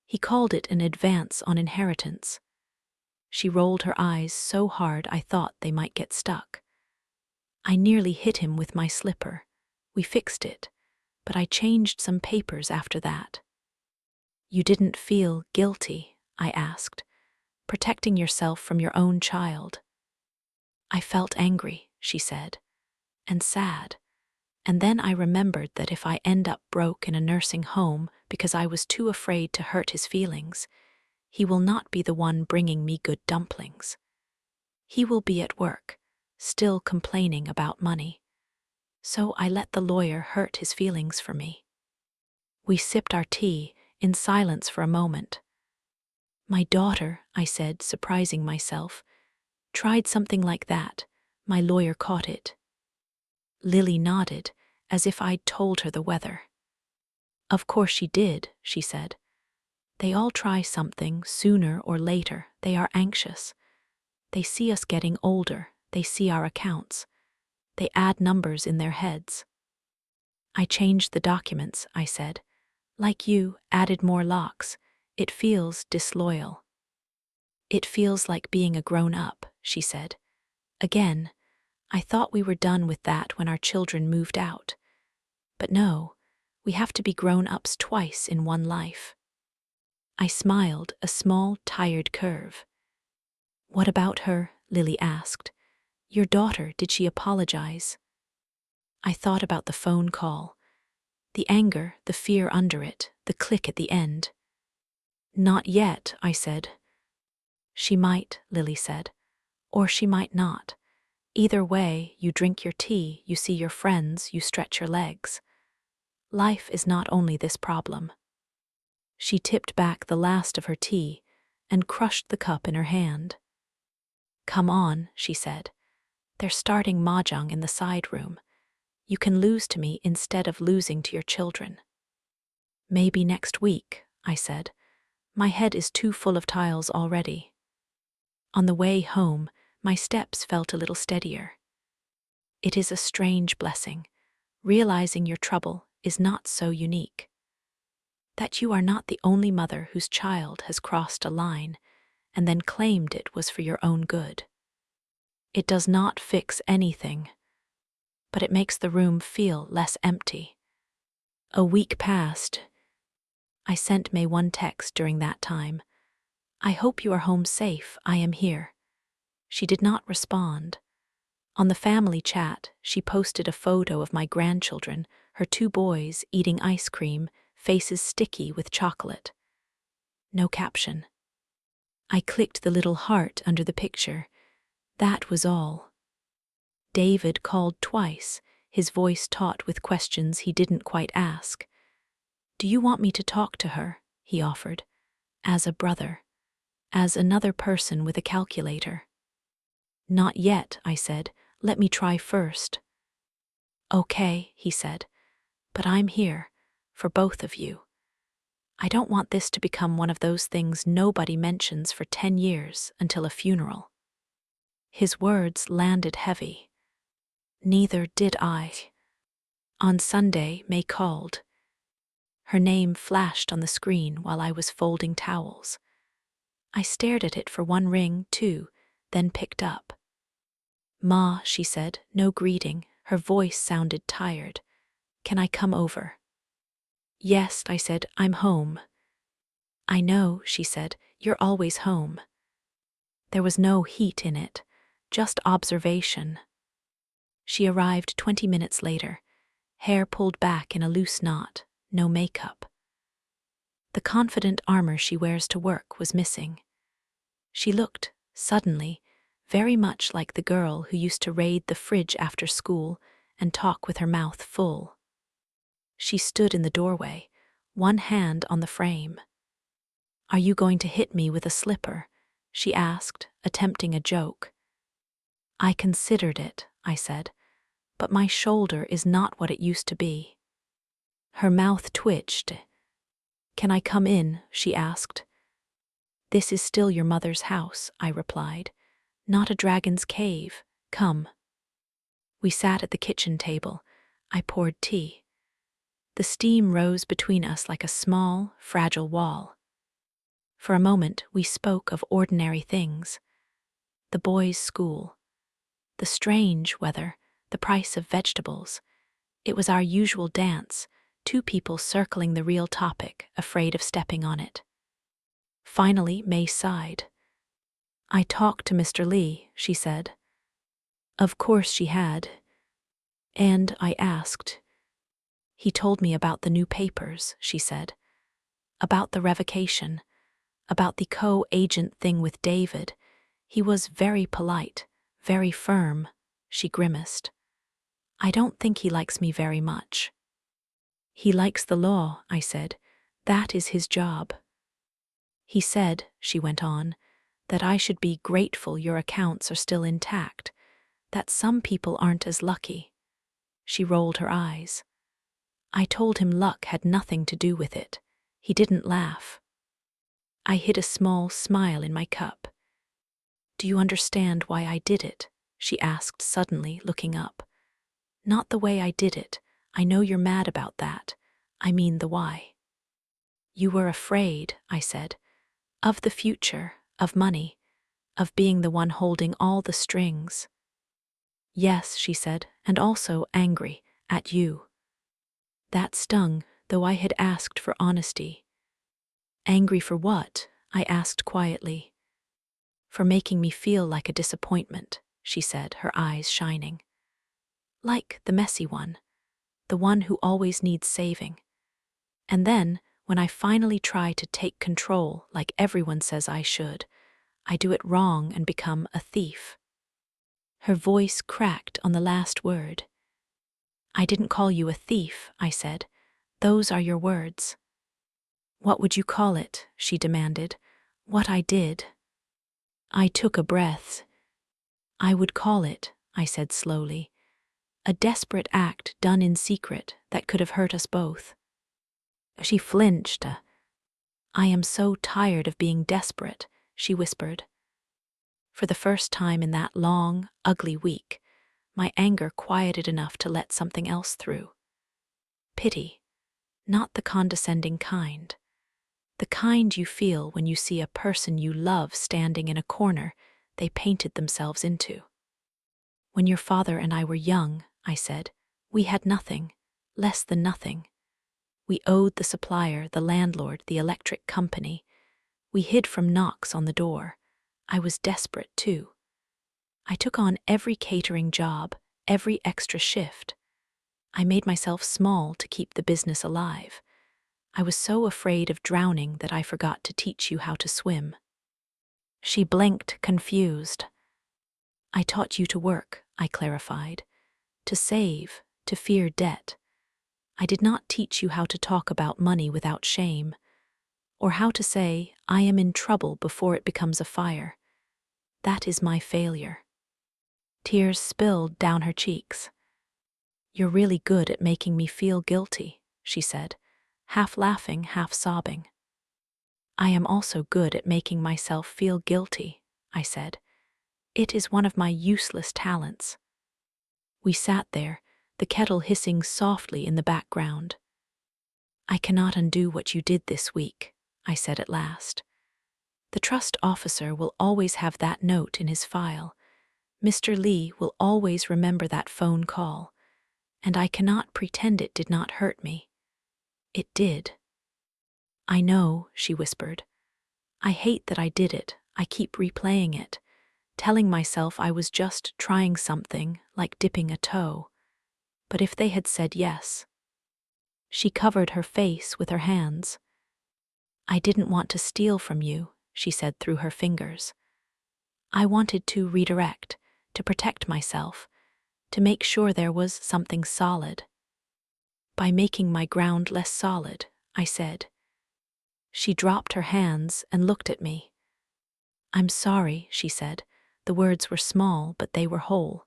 He called it an advance on inheritance." She rolled her eyes so hard I thought they might get stuck. "I nearly hit him with my slipper. We fixed it, but I changed some papers after that." "You didn't feel guilty?" I asked, "protecting yourself from your own child?" "I felt angry," she said, "and sad. And then I remembered that if I end up broke in a nursing home because I was too afraid to hurt his feelings, he will not be the one bringing me good dumplings. He will be at work, still complaining about money. So I let the lawyer hurt his feelings for me." We sipped our tea in silence for a moment. "My daughter," I said, surprising myself, "tried something like that. My lawyer caught it." Lily nodded, as if I'd told her the weather. "Of course she did," she said. "They all try something sooner or later. They are anxious. They see us getting older. They see our accounts. They add numbers in their heads." "I changed the documents," I said. "Like you, added more locks. It feels disloyal." "It feels like being a grown-up," she said. "Again, I thought we were done with that when our children moved out. But no, we have to be grown-ups twice in one life." I smiled, a small, tired curve. "What about her?" Lily asked. "Your daughter, did she apologize?" I thought about the phone call. The anger, the fear under it, the click at the end. "Not yet," I said. "She might," Lily said. "Or she might not. Either way, you drink your tea, you see your friends, you stretch your legs. Life is not only this problem." She tipped back the last of her tea and crushed the cup in her hand. "Come on," she said. "They're starting mahjong in the side room. You can lose to me instead of losing to your children." "Maybe next week," I said. "My head is too full of tiles already." On the way home, my steps felt a little steadier. It is a strange blessing. Realizing your trouble is not so unique. That you are not the only mother whose child has crossed a line, and then claimed it was for your own good. It does not fix anything, but it makes the room feel less empty. A week passed. I sent May one text during that time. I hope you are home safe. I am here. She did not respond. On the family chat, she posted a photo of my grandchildren, her 2 boys eating ice cream, faces sticky with chocolate. No caption. I clicked the little heart under the picture. That was all. David called twice, his voice taut with questions he didn't quite ask. Do you want me to talk to her? He offered. As a brother. As another person with a calculator. Not yet, I said. Let me try first. Okay, he said. But I'm here, for both of you. I don't want this to become one of those things nobody mentions for 10 years until a funeral. His words landed heavy. Neither did I. On Sunday, May called. Her name flashed on the screen while I was folding towels. I stared at it for 1 ring, 2, then picked up. Ma, she said, no greeting. Her voice sounded tired. Can I come over? Yes, I said, I'm home. I know, she said, you're always home. There was no heat in it, just observation. She arrived 20 minutes later, hair pulled back in a loose knot, no makeup. The confident armor she wears to work was missing. She looked, suddenly, very much like the girl who used to raid the fridge after school and talk with her mouth full. She stood in the doorway, one hand on the frame. Are you going to hit me with a slipper? She asked, attempting a joke. I considered it, I said, but my shoulder is not what it used to be. Her mouth twitched. Can I come in? She asked. This is still your mother's house, I replied. Not a dragon's cave. Come. We sat at the kitchen table. I poured tea. The steam rose between us like a small, fragile wall. For a moment, we spoke of ordinary things. The boys' school. The strange weather, the price of vegetables. It was our usual dance, 2 people circling the real topic, afraid of stepping on it. Finally, May sighed. I talked to Mr. Lee, she said. Of course she had. And I asked. He told me about the new papers, she said. About the revocation. About the co-agent thing with David. He was very polite, very firm, she grimaced. I don't think he likes me very much. He likes the law, I said. That is his job. He said, she went on, that I should be grateful your accounts are still intact, that some people aren't as lucky. She rolled her eyes. I told him luck had nothing to do with it. He didn't laugh. I hid a small smile in my cup. Do you understand why I did it? She asked suddenly, looking up. Not the way I did it. I know you're mad about that. I mean the why. You were afraid, I said, of the future, of money, of being the one holding all the strings. Yes, she said, and also angry at you. That stung, though I had asked for honesty. Angry for what? I asked quietly. For making me feel like a disappointment, she said, her eyes shining. Like the messy one, the one who always needs saving. And then, when I finally try to take control like everyone says I should, I do it wrong and become a thief. Her voice cracked on the last word. I didn't call you a thief, I said. Those are your words. What would you call it? She demanded. What I did. I took a breath. I would call it, I said slowly, a desperate act done in secret that could have hurt us both. She flinched. I am so tired of being desperate, she whispered. For the first time in that long, ugly week, my anger quieted enough to let something else through. Pity, not the condescending kind. The kind you feel when you see a person you love standing in a corner they painted themselves into. When your father and I were young, I said, we had nothing, less than nothing. We owed the supplier, the landlord, the electric company. We hid from knocks on the door. I was desperate too. I took on every catering job, every extra shift. I made myself small to keep the business alive. I was so afraid of drowning that I forgot to teach you how to swim. She blinked, confused. I taught you to work, I clarified, to save, to fear debt. I did not teach you how to talk about money without shame, or how to say, I am in trouble before it becomes a fire. That is my failure. Tears spilled down her cheeks. You're really good at making me feel guilty, she said, half laughing, half sobbing. I am also good at making myself feel guilty, I said. It is one of my useless talents. We sat there, the kettle hissing softly in the background. I cannot undo what you did this week, I said at last. The trust officer will always have that note in his file. Mr. Lee will always remember that phone call, and I cannot pretend it did not hurt me. It did. I know, she whispered. I hate that I did it. I keep replaying it, telling myself I was just trying something, like dipping a toe. But if they had said yes. She covered her face with her hands. I didn't want to steal from you, she said through her fingers. I wanted to redirect, to protect myself, to make sure there was something solid. By making my ground less solid, I said. She dropped her hands and looked at me. I'm sorry, she said. The words were small, but they were whole.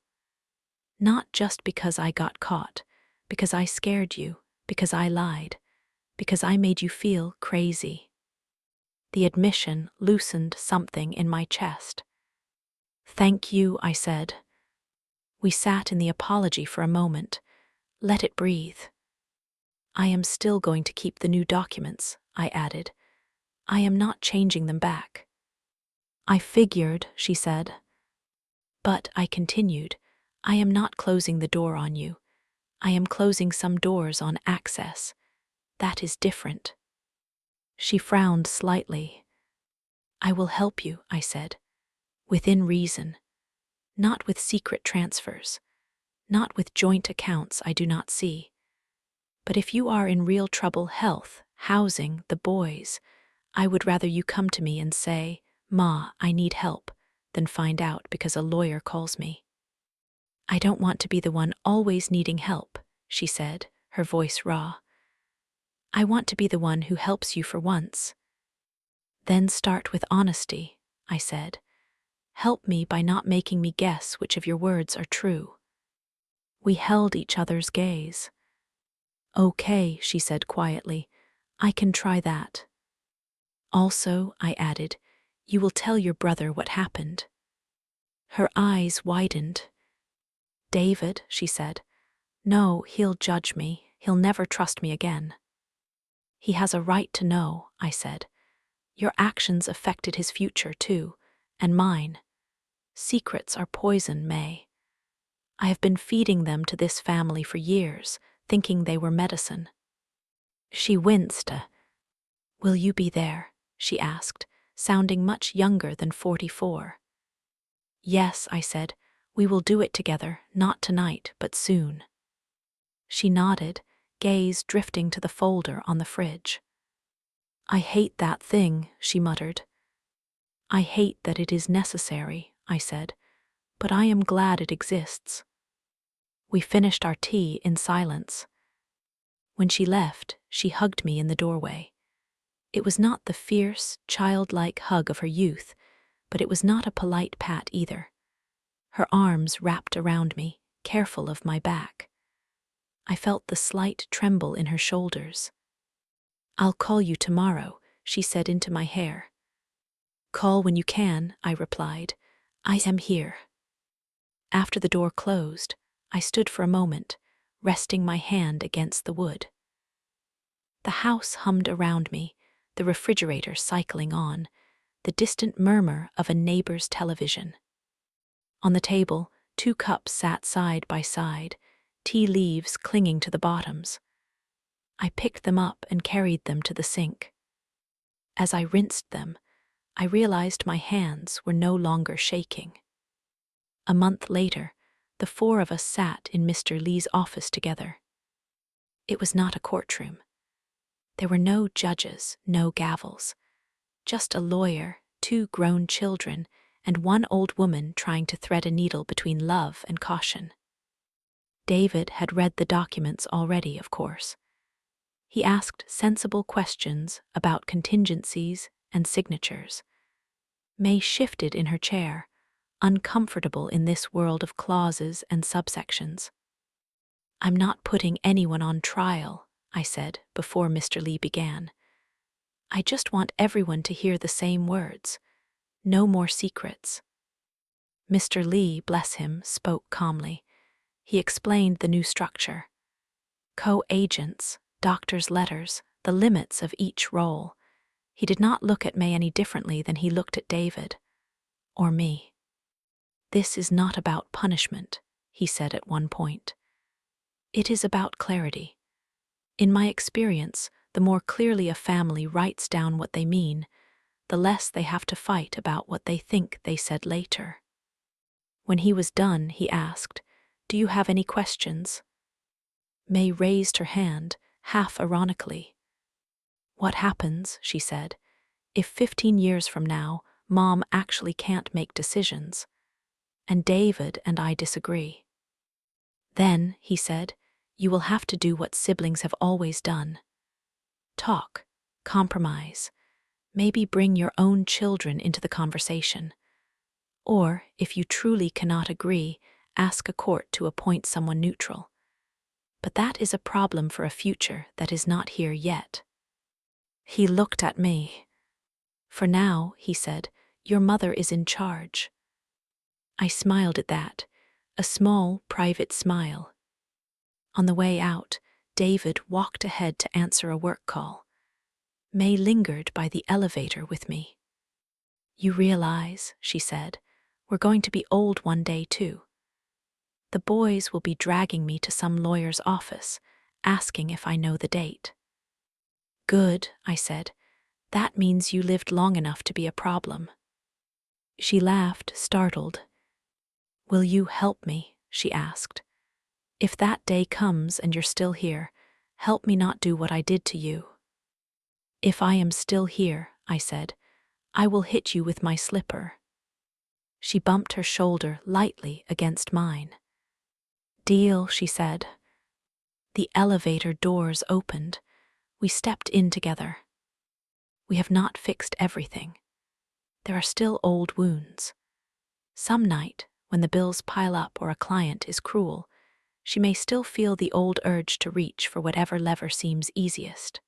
Not just because I got caught, because I scared you, because I lied, because I made you feel crazy. The admission loosened something in my chest. Thank you, I said. We sat in the apology for a moment. Let it breathe. I am still going to keep the new documents, I added. I am not changing them back. I figured, she said. But, I continued, I am not closing the door on you. I am closing some doors on access. That is different. She frowned slightly. I will help you, I said, within reason. Not with secret transfers. Not with joint accounts I do not see. But if you are in real trouble, health, housing, the boys, I would rather you come to me and say, Ma, I need help, than find out because a lawyer calls me. I don't want to be the one always needing help, she said, her voice raw. I want to be the one who helps you for once. Then start with honesty, I said. Help me by not making me guess which of your words are true. We held each other's gaze. Okay, she said quietly, I can try that. Also, I added, you will tell your brother what happened. Her eyes widened. David, she said. No, he'll judge me. He'll never trust me again. He has a right to know, I said. Your actions affected his future too, and mine. Secrets are poison, May. I have been feeding them to this family for years, thinking they were medicine. She winced. Will you be there? She asked, sounding much younger than 44. Yes, I said, we will do it together, not tonight, but soon. She nodded, gaze drifting to the folder on the fridge. I hate that thing, she muttered. I hate that it is necessary, I said, but I am glad it exists. We finished our tea in silence. When she left, she hugged me in the doorway. It was not the fierce, childlike hug of her youth, but it was not a polite pat either. Her arms wrapped around me, careful of my back. I felt the slight tremble in her shoulders. I'll call you tomorrow, she said into my hair. Call when you can, I replied. I am here. After the door closed, I stood for a moment, resting my hand against the wood. The house hummed around me, the refrigerator cycling on, the distant murmur of a neighbor's television. On the table, 2 cups sat side by side, tea leaves clinging to the bottoms. I picked them up and carried them to the sink. As I rinsed them, I realized my hands were no longer shaking. A month later, the 4 of us sat in Mr. Lee's office together. It was not a courtroom. There were no judges, no gavels, just a lawyer, 2 grown children, and 1 old woman trying to thread a needle between love and caution. David had read the documents already, of course. He asked sensible questions about contingencies and signatures. May shifted in her chair, uncomfortable in this world of clauses and subsections. "I'm not putting anyone on trial," I said before Mr. Lee began. "I just want everyone to hear the same words. No more secrets." Mr. Lee, bless him, spoke calmly. He explained the new structure. Co-agents, doctors' letters, the limits of each role. He did not look at May any differently than he looked at David. Or me. "This is not about punishment," he said at one point. "It is about clarity. In my experience, the more clearly a family writes down what they mean, the less they have to fight about what they think they said later." When he was done, he asked, "Do you have any questions?" May raised her hand, half ironically. "What happens," she said, "if 15 years from now, Mom actually can't make decisions? And David and I disagree." "Then," he said, "you will have to do what siblings have always done. Talk, compromise, maybe bring your own children into the conversation. Or, if you truly cannot agree, ask a court to appoint someone neutral. But that is a problem for a future that is not here yet." He looked at me. "For now," he said, "your mother is in charge." I smiled at that, a small, private smile. On the way out, David walked ahead to answer a work call. May lingered by the elevator with me. "You realize," she said, "we're going to be old one day too. The boys will be dragging me to some lawyer's office, asking if I know the date." "Good," I said. "That means you lived long enough to be a problem." She laughed, startled. "Will you help me?" she asked. "If that day comes and you're still here, help me not do what I did to you." "If I am still here," I said, "I will hit you with my slipper." She bumped her shoulder lightly against mine. "Deal," she said. The elevator doors opened. We stepped in together. We have not fixed everything. There are still old wounds. Some night, when the bills pile up or a client is cruel, she may still feel the old urge to reach for whatever lever seems easiest.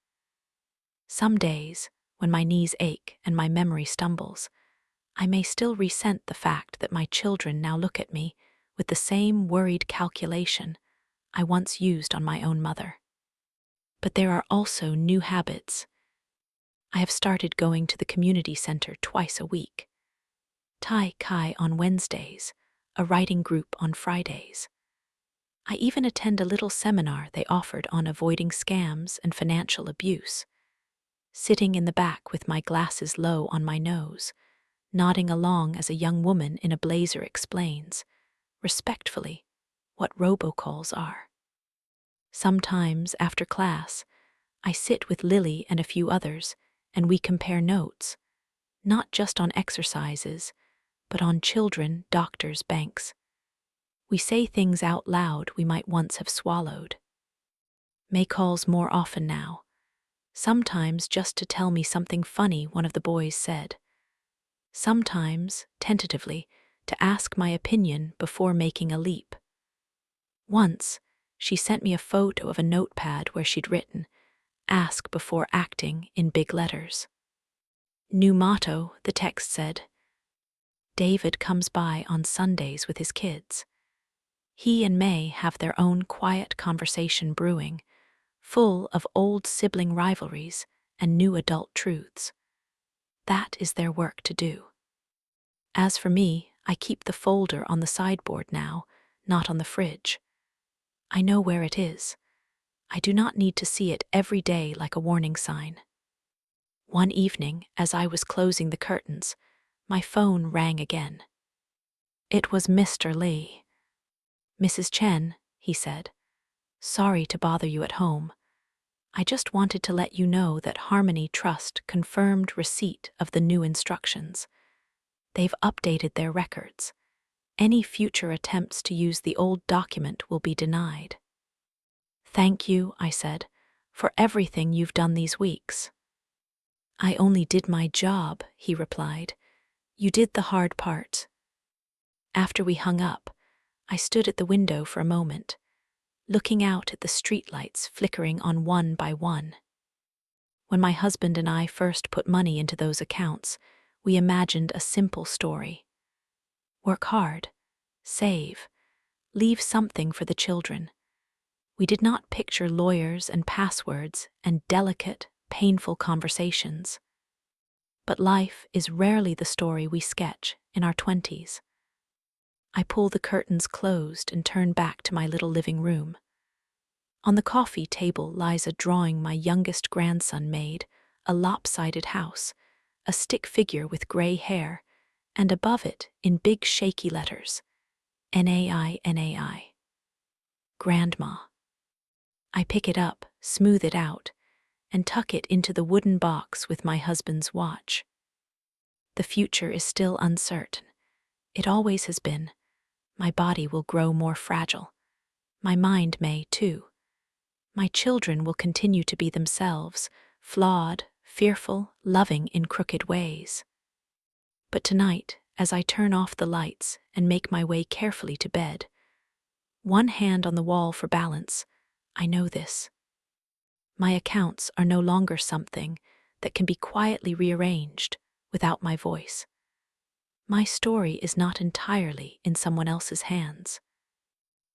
Some days, when my knees ache and my memory stumbles, I may still resent the fact that my children now look at me with the same worried calculation I once used on my own mother. But there are also new habits. I have started going to the community center twice a week. Tai Chi on Wednesdays, a writing group on Fridays. I even attend a little seminar they offered on avoiding scams and financial abuse. Sitting in the back with my glasses low on my nose, nodding along as a young woman in a blazer explains, respectfully, what robocalls are. Sometimes, after class, I sit with Lily and a few others, and we compare notes, not just on exercises, but on children, doctors, banks. We say things out loud we might once have swallowed. May calls more often now, sometimes just to tell me something funny one of the boys said. Sometimes, tentatively, to ask my opinion before making a leap. Once, she sent me a photo of a notepad where she'd written, "Ask before acting," in big letters. New motto, the text said. David comes by on Sundays with his kids. He and May have their own quiet conversation brewing, full of old sibling rivalries and new adult truths. That is their work to do. As for me, I keep the folder on the sideboard now, not on the fridge. I know where it is. I do not need to see it every day like a warning sign. One evening, as I was closing the curtains, my phone rang again. It was Mr. Lee. "Mrs. Chen," he said, "sorry to bother you at home. I just wanted to let you know that Harmony Trust confirmed receipt of the new instructions. They've updated their records. Any future attempts to use the old document will be denied." "Thank you," I said, "for everything you've done these weeks." "I only did my job," he replied. "You did the hard part." After we hung up, I stood at the window for a moment, looking out at the streetlights flickering on one by one. When my husband and I first put money into those accounts, we imagined a simple story. Work hard, save, leave something for the children. We did not picture lawyers and passwords and delicate, painful conversations. But life is rarely the story we sketch in our 20s. I pull the curtains closed and turn back to my little living room. On the coffee table lies a drawing my youngest grandson made, a lopsided house, a stick figure with gray hair, and above it, in big shaky letters, N-A-I, N-A-I. Grandma. I pick it up, smooth it out, and tuck it into the wooden box with my husband's watch. The future is still uncertain. It always has been. My body will grow more fragile. My mind may, too. My children will continue to be themselves, flawed, fearful, loving in crooked ways. But tonight, as I turn off the lights and make my way carefully to bed, one hand on the wall for balance, I know this. My accounts are no longer something that can be quietly rearranged without my voice. My story is not entirely in someone else's hands.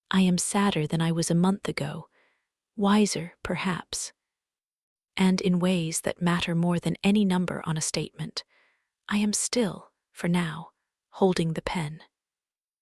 I am sadder than I was a month ago, wiser, perhaps. And in ways that matter more than any number on a statement, I am still, for now, holding the pen.